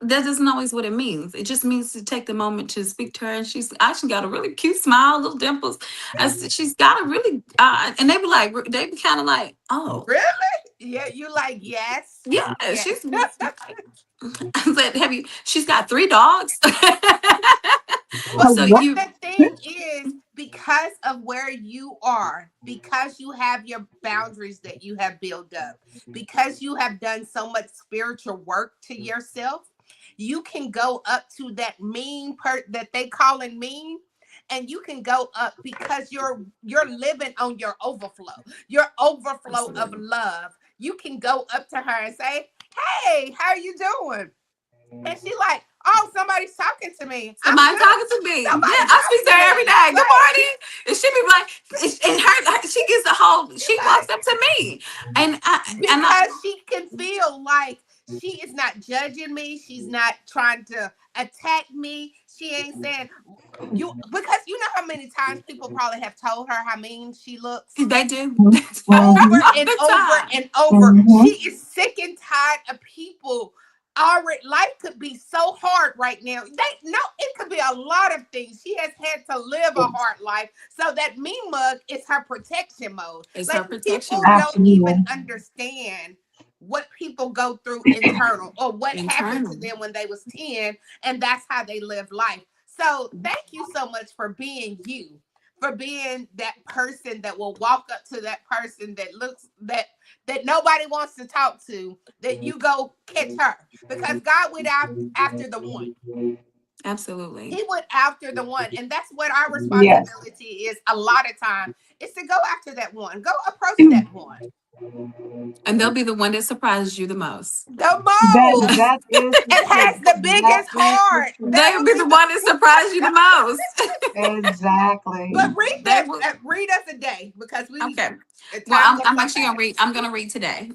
that isn't always what it means. It just means to take the moment to speak to her, and she's actually got a really cute smile, little dimples. As she's got a really, and they be like, they be kind of like, oh, Really? Yeah, you like yes. yeah, Yeah. she's. I said, have you? She's got 3 dogs. But So What? and you, the thing is, because of where you are, because you have your boundaries that you have built up, because you have done so much spiritual work to yourself, you can go up to that mean part that they calling mean, and you can go up because you're living on your overflow of absolutely. love. You can go up to her and say, "Hey, how you doing?" And she like, "Oh, somebody's talking to me. I'm Somebody good. talking to me. Yeah, Somebody I speak talking to to her every me." day. Good Like, morning. And she be like, and she gets the whole, you're she walks like, up to me. And I, because she can feel like she is not judging me. She's not trying to attack me. She ain't saying you, because you know how many times people probably have told her how mean she looks they do. over Mhm. All and the over time. and over. She Mhm. is sick and tired of people. Already, life could be so hard right now. They no, it could be a lot of things. She has had to live a hard life, so that mean mug is her protection mode. It's her Like protection people mode. don't even Absolutely. understand what people go through internal or what happened to Internal. them when they was 10, and that's how they live life. So thank you so much for being you, for being that person that will walk up to that person that looks that nobody wants to talk to, that you go catch her, because God went out after the one. Absolutely. He went after the one, and that's what our Yes. responsibility is. A lot of time is to go after that one, go approach that one And they'll be the one that surprises you the most. the That most, that is the and truth. has the That biggest is the heart. truth. That They'll will be be the the one that surprises you the most. Exactly. but read They that, will. read us a day, because we Okay. Well, time goes I'm so actually gonna read. fast. I'm gonna read today.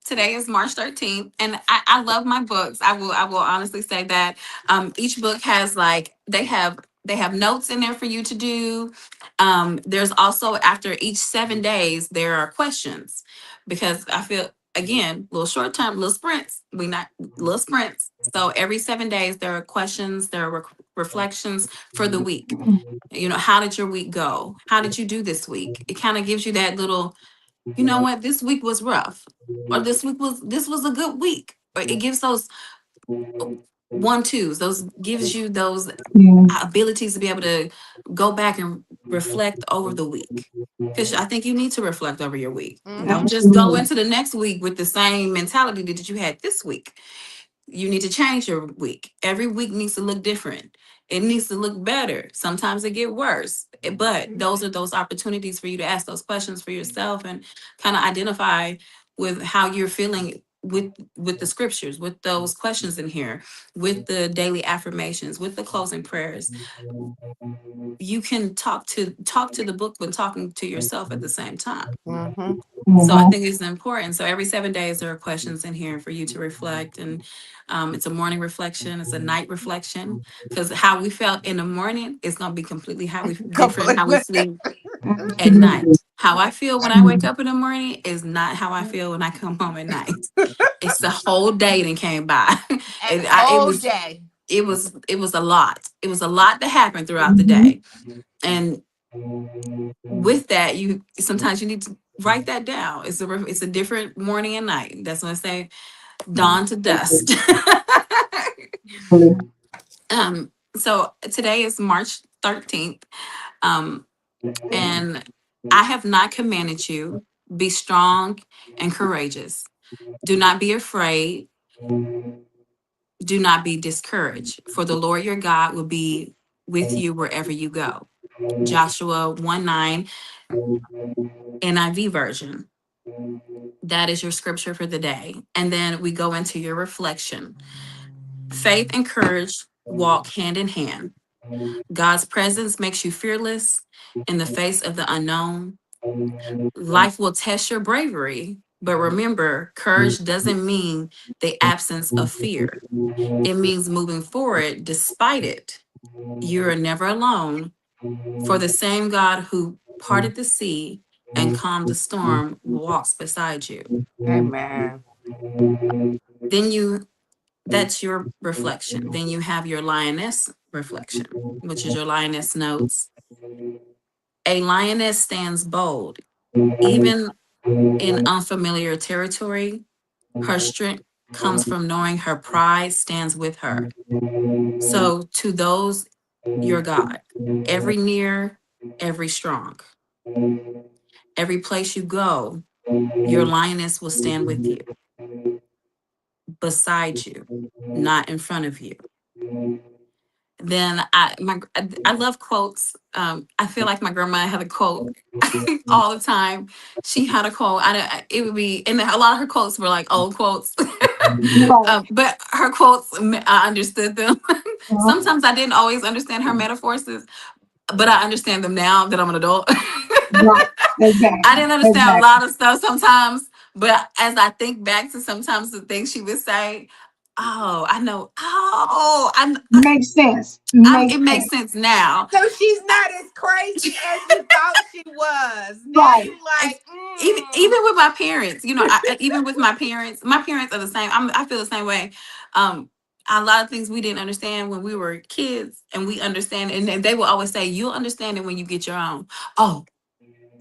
Today is March 13th, and I love my books. I will honestly say that. Each book has like they have notes in there for you to do. There's also after each 7 days there are questions, because I feel again little short term, little sprints. We not little sprints. So every 7 days there are questions. There are reflections for the week. How did your week go? How did you do this week? It kind of gives you that little, you know what, this week was rough, or this was a good week, or it gives those 1-2s, those gives you those Mm. abilities to be able to go back and reflect over the week, because I think you need to reflect over your week. Mm-hmm. Don't just go Absolutely. into the next week with the same mentality that you had this week. You need to change your week. Every week needs to look different. It needs to look better. Sometimes it get worse. But those are those opportunities for you to ask those questions for yourself and kind of identify with how you're feeling with the scriptures, with those questions in here, with the daily affirmations, with the closing prayers. You can talk to the book when talking to yourself at the same time. Mm-hmm. So I Mhm. think it's important. So every 7 days there are questions in here for you to reflect, and it's a morning reflection, it's a night reflection, because how we felt in the morning is going to be completely different how we Completely. sleep at Absolutely. night. How I feel when I wake up in the morning is not how I feel when I come home at night. It's the whole day that came by. A It whole was day. a lot. It was a lot that happened throughout the Mhm. day, and with that, you sometimes you need to write that down. It's a different morning and night. That's what I say, dawn to dusk. So today is March 13th. Um, and I have not commanded you, be strong and courageous. Do not be afraid. Do not be discouraged, for the Lord your God will be with you wherever you go. Joshua 1:9 NIV version. That is your scripture for the day. And then we go into your reflection. Faith and courage walk hand in hand. God's presence makes you fearless in the face of the unknown. Life will test your bravery, but remember, courage doesn't mean the absence of fear. It means moving forward despite it. You are never alone, for the same God who parted the sea and calmed the storm walks beside you. Amen. Then you That's your reflection. Then you have your lioness reflection, which is your lioness notes. A lioness stands bold, even in unfamiliar territory. Her strength comes from knowing her pride stands with her. So, to those, your God, every near, every strong, every place you go, your lioness will stand with you, beside you, not in front of you. Then I love quotes. I feel like my grandma had a quote all the time. She had a quote. It would be, and a lot of her quotes were like old quotes, Right. but her quotes, I understood them. Uh-huh. Sometimes I didn't always understand her metaphors, but I understand them now that I'm an adult. Right. I Exactly. didn't understand a Exactly. lot of stuff sometimes, but as I think back to sometimes the things she would say, oh, I know. Oh, Makes sense. it Makes makes sense. sense now. So she's not as crazy as you thought she was. Now Right. you It's- like, even with my parents, even with my parents are the same. I feel the same way. Um, a lot of things we didn't understand when we were kids, and we understand, and they will always say, "You'll understand it when you get your own." Oh,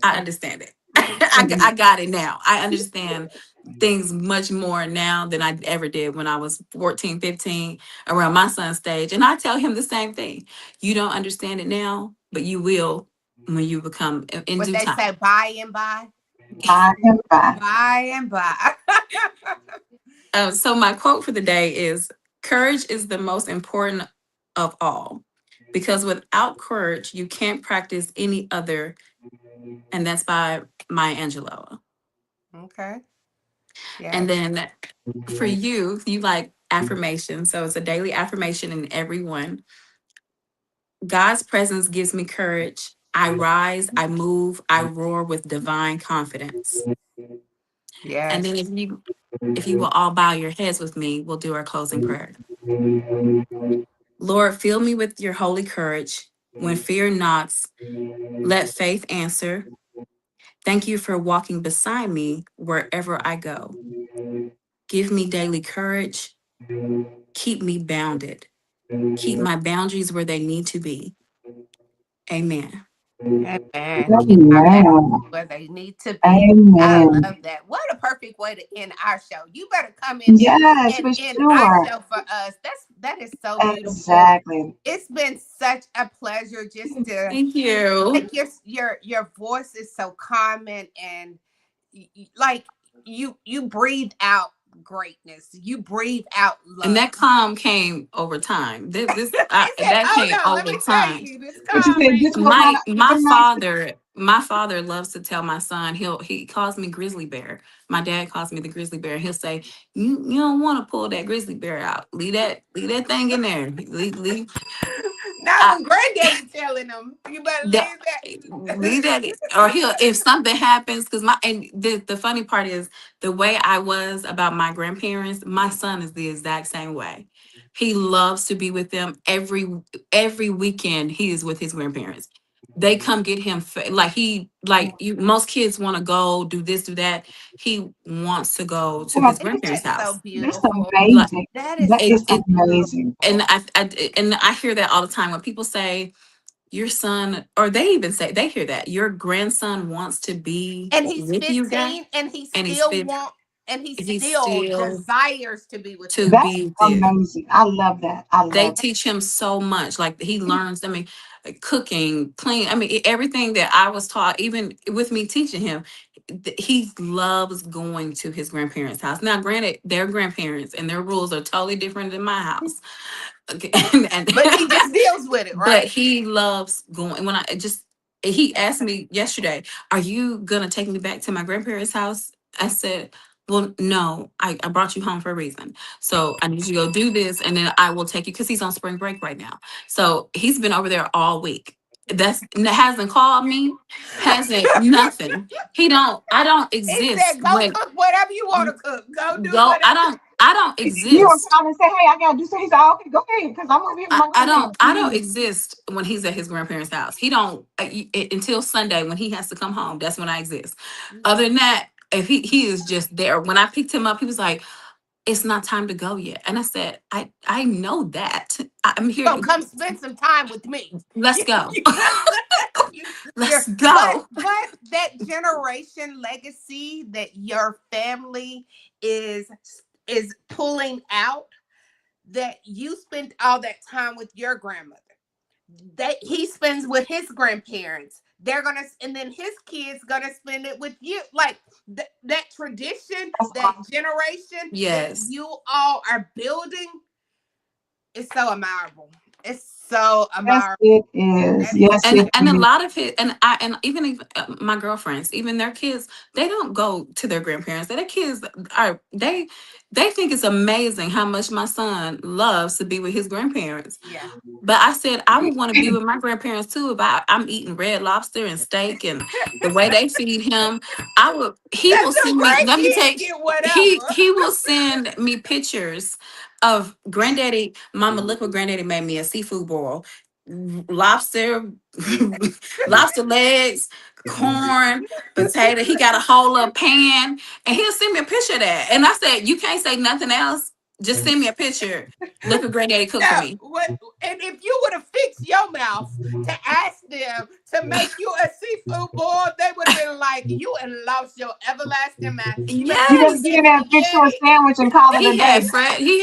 I understand it. I got it now. I understand things much more now than I ever did when I was 14, 15, around my son's stage. And I tell him the same thing. You don't understand it now, but you will when you become in what due they time. say, by and by, By and by. by and by. So my quote for the day is, courage is the most important of all, because without courage, you can't practice any other. And that's by Maya Angelou. Okay. And Yes. then for you like affirmation. So it's a daily affirmation in everyone. God's presence gives me courage. I rise, I move, I roar with divine confidence. And then Yes. if you will all bow your heads with me, we'll do our closing prayer. Lord, fill me with your holy courage. When fear knocks, let faith answer. Thank you for walking beside me wherever I go. Give me daily courage. Keep me bounded. Keep my boundaries where they need to be. Amen. Amen. Keep our back Amen. where they need to be. I Amen. love that. What a perfect way to end our show. You better come in here Yes, and for end our sure. show for us. That is so beautiful. Exactly. It's been such a pleasure just to Thank you. like your voice is so calming and like you breathe out greatness. You breathe out And love. that calm came over time. He said, That "Oh came no, let over me tell time. you, this But you calm said ain't this for was not My me." an my overnight. father loves to tell my son, he calls me grizzly bear. My dad calls me the grizzly bear. He'll say, you don't want to pull that grizzly bear out. Leave that thing in there. Not I, when granddaddy telling them, you better that leave leave that. that, or he'll, if something happens, because the funny part is, the way I was about my grandparents, my son is the exact same way. He loves to be with them every weekend. He is with his grandparents. They come get him, like you, most kids want to go do this, do that. He wants to go to his Well, Isn't grandparents' that so house. that's beautiful? Like amazing. That is That it, is so it amazing. and beautiful. I hear that all the time when people say your son, or they even say, they hear that your grandson wants to be And he's with you guys, 15 and and he he's still still desires to be with to them. That's be with you. amazing. I love that. I They love teach him so much. Like he learns, I mean, cooking, clean. I mean, everything that I was taught, even with me teaching him, he loves going to his grandparents' house. Now, granted, their grandparents and their rules are totally different than my house. Okay. and But he just deals with it, but right? he loves going. He asked me yesterday, are you gonna take me back to my grandparents' house? I said, well, no, I brought you home for a reason. So I need you to go do this, and then I will take you, because he's on spring break right now. So he's been over there all week. Hasn't called me, hasn't nothing. I don't He exist said, "Go when cook whatever you want to cook. Go do go. whatever." I don't You don't exist. call and say, "Hey, I gotta do something." He said, "Oh, "Okay, go ahead, because I'm over here with my grandparents." I don't exist when he's at his grandparents' house. He don't until Sunday when he has to come home. That's when I exist. Other than that, if he is just there. When I picked him up, he was like, it's not time to go yet. And I said, I know that. I'm here So to, come spend some time with me. let's go. You're, Let's but go. that generation legacy that your family is is pulling out, that you spent all that time with your grandmother, that he spends with his grandparents, they're gonna, and then his kids gonna spend it with you. Like that tradition, That's that awesome. generation that Yes. you all are building is so admirable. It's so Yes, admirable. it is. That is Yes, it And a is. lot of it, and even my girlfriends, even their kids, they don't go to their grandparents. Their kids are they think it's amazing how much my son loves to be with his grandparents. yeah. But I said I would want to be with my grandparents too if I'm eating red lobster and steak and the way they feed him. I would. He Cause will the send me. Let me grandkids take. get whatever. He will send me pictures of granddaddy. Mama, look what granddaddy made me, a seafood boil, lobster, lobster legs, corn, potato. He got a whole little pan, and he'll send me a picture of that. And I said, you can't say nothing else. Just send me a picture. Look what granddaddy cooked for No, me. what? And if you would have fixed your mouth to ask them to make you a seafood boil, they would have been like, "You and lost your everlasting mind. You better You go better and Yes. get get in there and fix you a spaghetti." sandwich and call it a He day. had Fred. He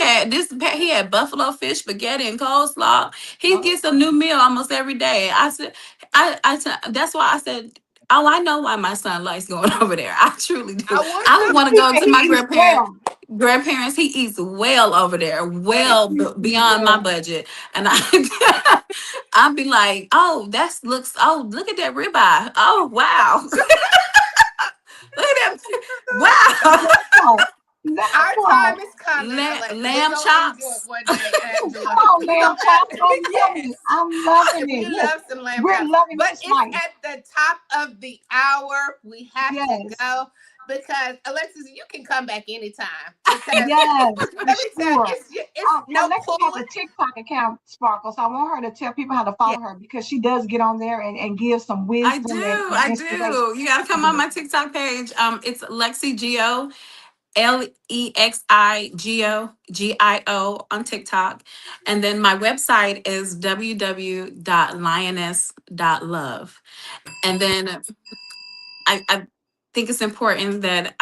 had buffalo fish, spaghetti, and coleslaw. He Oh, gets a new meal almost every day. I said, I said that's why I said, oh, I know why my son likes going over there. I truly do. I would I would too. want to He go said to he my eats well. grandparents. He eats well over there, Yes. well He eats beyond my well. budget, and I. I'd be like, oh, that's looks. Oh, look at that ribeye. Oh, wow. Look at that. Wow. That part. That Our part. time is coming, Alexa. We're Lamb gonna enjoy it chops. one day, Come Angela. on, We're lamb gonna have chops. I'm loving it. yes. I'm loving You it. love Listen, some lamb we're chops. loving But this it's life. at the top of the hour. We have to Yes. go because Alexis, you can come back anytime because Yes, for let me tell you, sure. it's no Alexis has a pulling. TikTok account, Sparkle, so I want her to tell people how to Yeah. follow her because she does get on there and give some I wisdom do. and I inspiration. do. You got to come on my TikTok page. It's Lexi Gio, LEXIGO on TikTok. And then my website is www.lioness.love. And then I think it's important that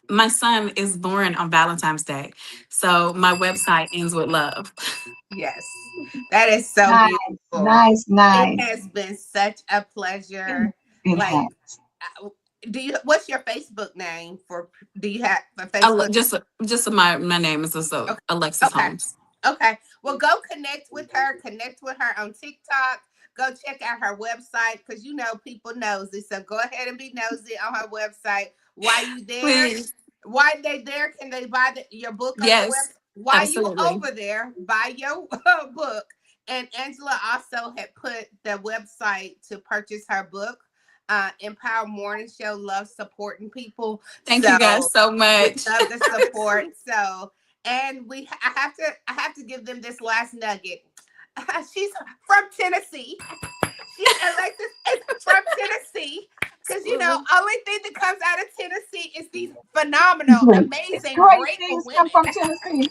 my son is born on Valentine's Day. So my website ends with love. Yes, that is so Nice, beautiful. nice, It nice. has been such a It, pleasure. it Like, has. do you? What's your Facebook name for? Do you have a Facebook? Just my name is also Okay. Alexis Okay. Holmes. Okay. Well, go connect with her. Connect with her on TikTok. Go check out her website because you know people nosy. So go ahead and be nosy on her website. While you there, Please. while they there, can they buy your book on your Yes, website? While you absolutely. over there, buy your book. And Angela also had put the website to purchase her book. Empower Morning Show loves supporting people. Thank you guys So so we much. love the support. So and I have to give them this last nugget. She's from Tennessee. Alexis is from Tennessee. Because only thing that comes out of Tennessee is these phenomenal, Great. amazing, Great grateful things come women. from Tennessee.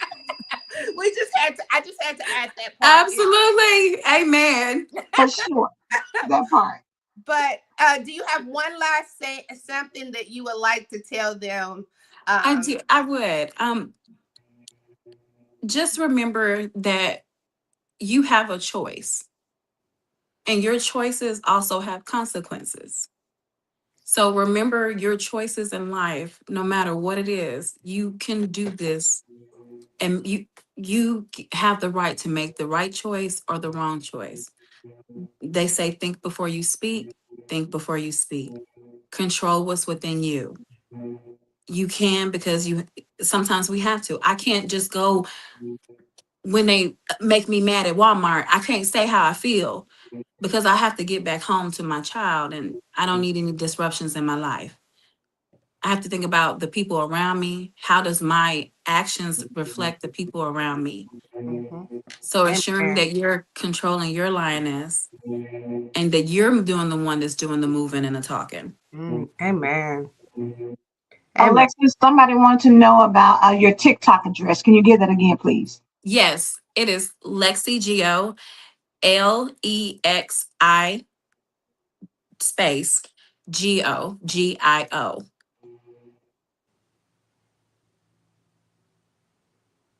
I just had to add that part in. Absolutely. Amen. For sure. That part. But do you have one last something that you would like to tell them? I Um, do. I would. Just remember that you have a choice, and your choices also have consequences. So remember your choices in life, no matter what it is, you can do this, and you have the right to make the right choice or the wrong choice. They say think before you speak, think before you speak. Control what's within you. You can, because you sometimes we have to. I can't just go when they make me mad at Walmart. I can't say how I feel because I have to get back home to my child, and I don't need any disruptions in my life. I have to think about the people around me. How does my actions reflect the people around me? mhm. So assuring Amen. that you're controlling your lioness and that you're doing the one that's doing the moving and the talking. Amen. Amen. Alexis, somebody wanted to know about your TikTok address. Can you give that again, please? Yes, it is Lexigio, Lexi space Gio.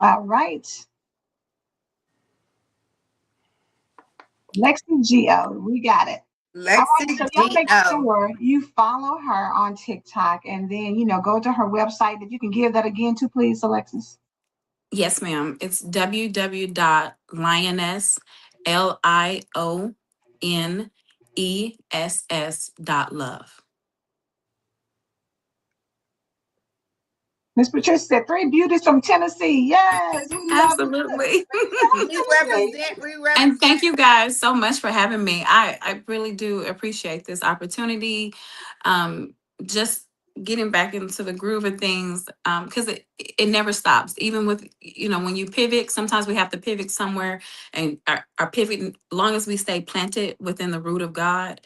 All right. Lexi Geo, we got it. All right, Lexi so y'all make G.O. sure you follow her on TikTok and then, go to her website. If you can give that again too, please, Alexis. Yes, ma'am. It's www.lioness, LIONESS.love. Miss Patricia said, three beauties from Tennessee. Yes, we love it. Absolutely. We Tennessee. represent. We And represent. thank you guys so much for having me. I really do appreciate this opportunity. Um, just getting back into the groove of things, because it never stops. Even with, when you pivot, sometimes we have to pivot somewhere, and our pivot, long as we stay planted within the root of God,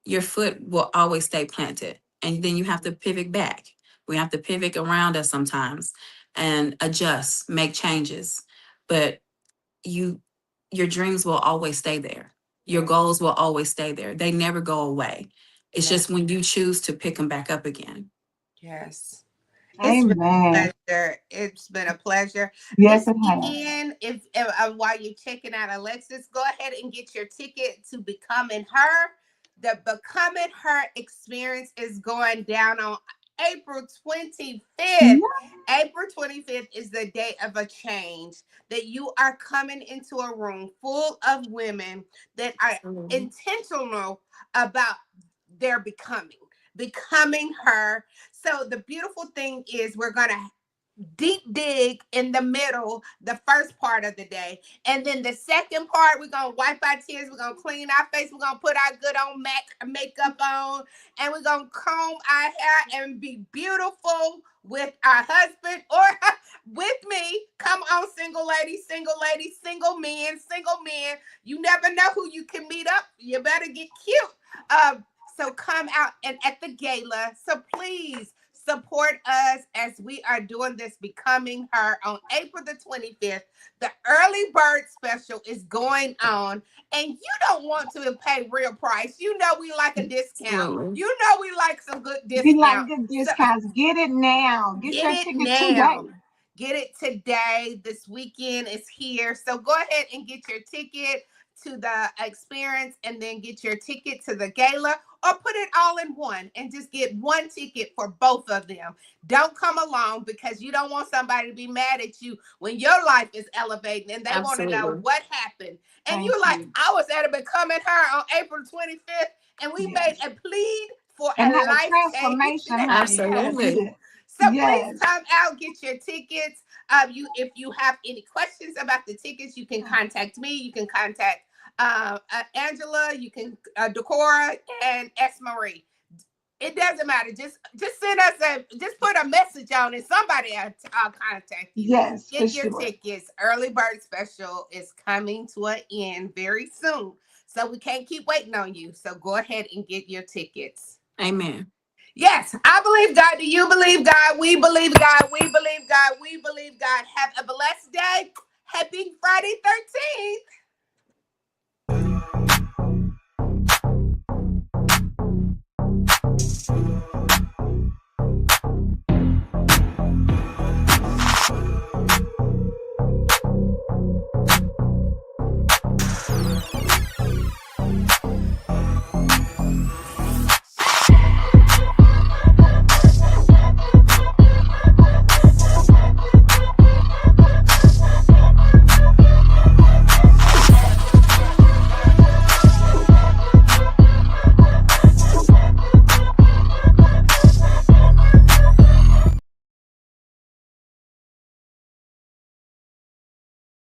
your foot will always stay planted. And then you have to pivot back. We have to pivot around us sometimes and adjust, make changes. But you your dreams will always stay there. Your goals will always stay there. They never go away. It's Yes. just when you choose to pick them back up again. Yes. It's been Amen. a pleasure. It's been a pleasure. Yes, This it has. weekend, if while you're checking out Alexis, go ahead and get your ticket to Becoming Her. The Becoming Her experience is going down on April 25th. Yeah. April 25th is the day of a change, that you are coming into a room full of women that are Mhm. intentional about their becoming her. So the beautiful thing is we're going to deep dig in the middle, the first part of the day. And then the second part, we're going to wipe our tears. We're going to clean our face. We're going to put our good on makeup on. And we're going to comb our hair and be beautiful with our husband or with me. Come on, single ladies, single ladies, single men, single men. You never know who you can meet up. You better get cute. So come out and at the gala. So please support us as we are doing this Becoming Her on April the 25th. The early bird special is going on, and you don't want to pay real price. You know we like a discount. Absolutely. You know we like some good We like discount. good So discounts. Get it now. Get get your it ticket today. now. Get it today. This weekend is here. So go ahead and get your ticket to the experience and then get your ticket to the gala, or put it all in one and just get one ticket for both of them. Don't come along because you don't want somebody to be mad at you when your life is elevating and they want to know Absolutely. what happened. And Thank you're like, you. I was at a Becoming Her on April 25th and we made Yes. a plea for And a had a life change. transformation happen. So Absolutely. good. So please Yes. come out, get your tickets. If you have any questions about the tickets, you can contact me. You can contact Angela. You can Decora and S Marie. It doesn't matter. Just send us just put a message on it. Somebody I'll contact you. Yes, for Get your sure. tickets. Early bird special is coming to an end very soon, so we can't keep waiting on you. So go ahead and get your tickets. Amen. Yes, I believe God. Do you believe God? We believe God. We believe God. We believe God. Have a blessed day. Happy Friday 13th.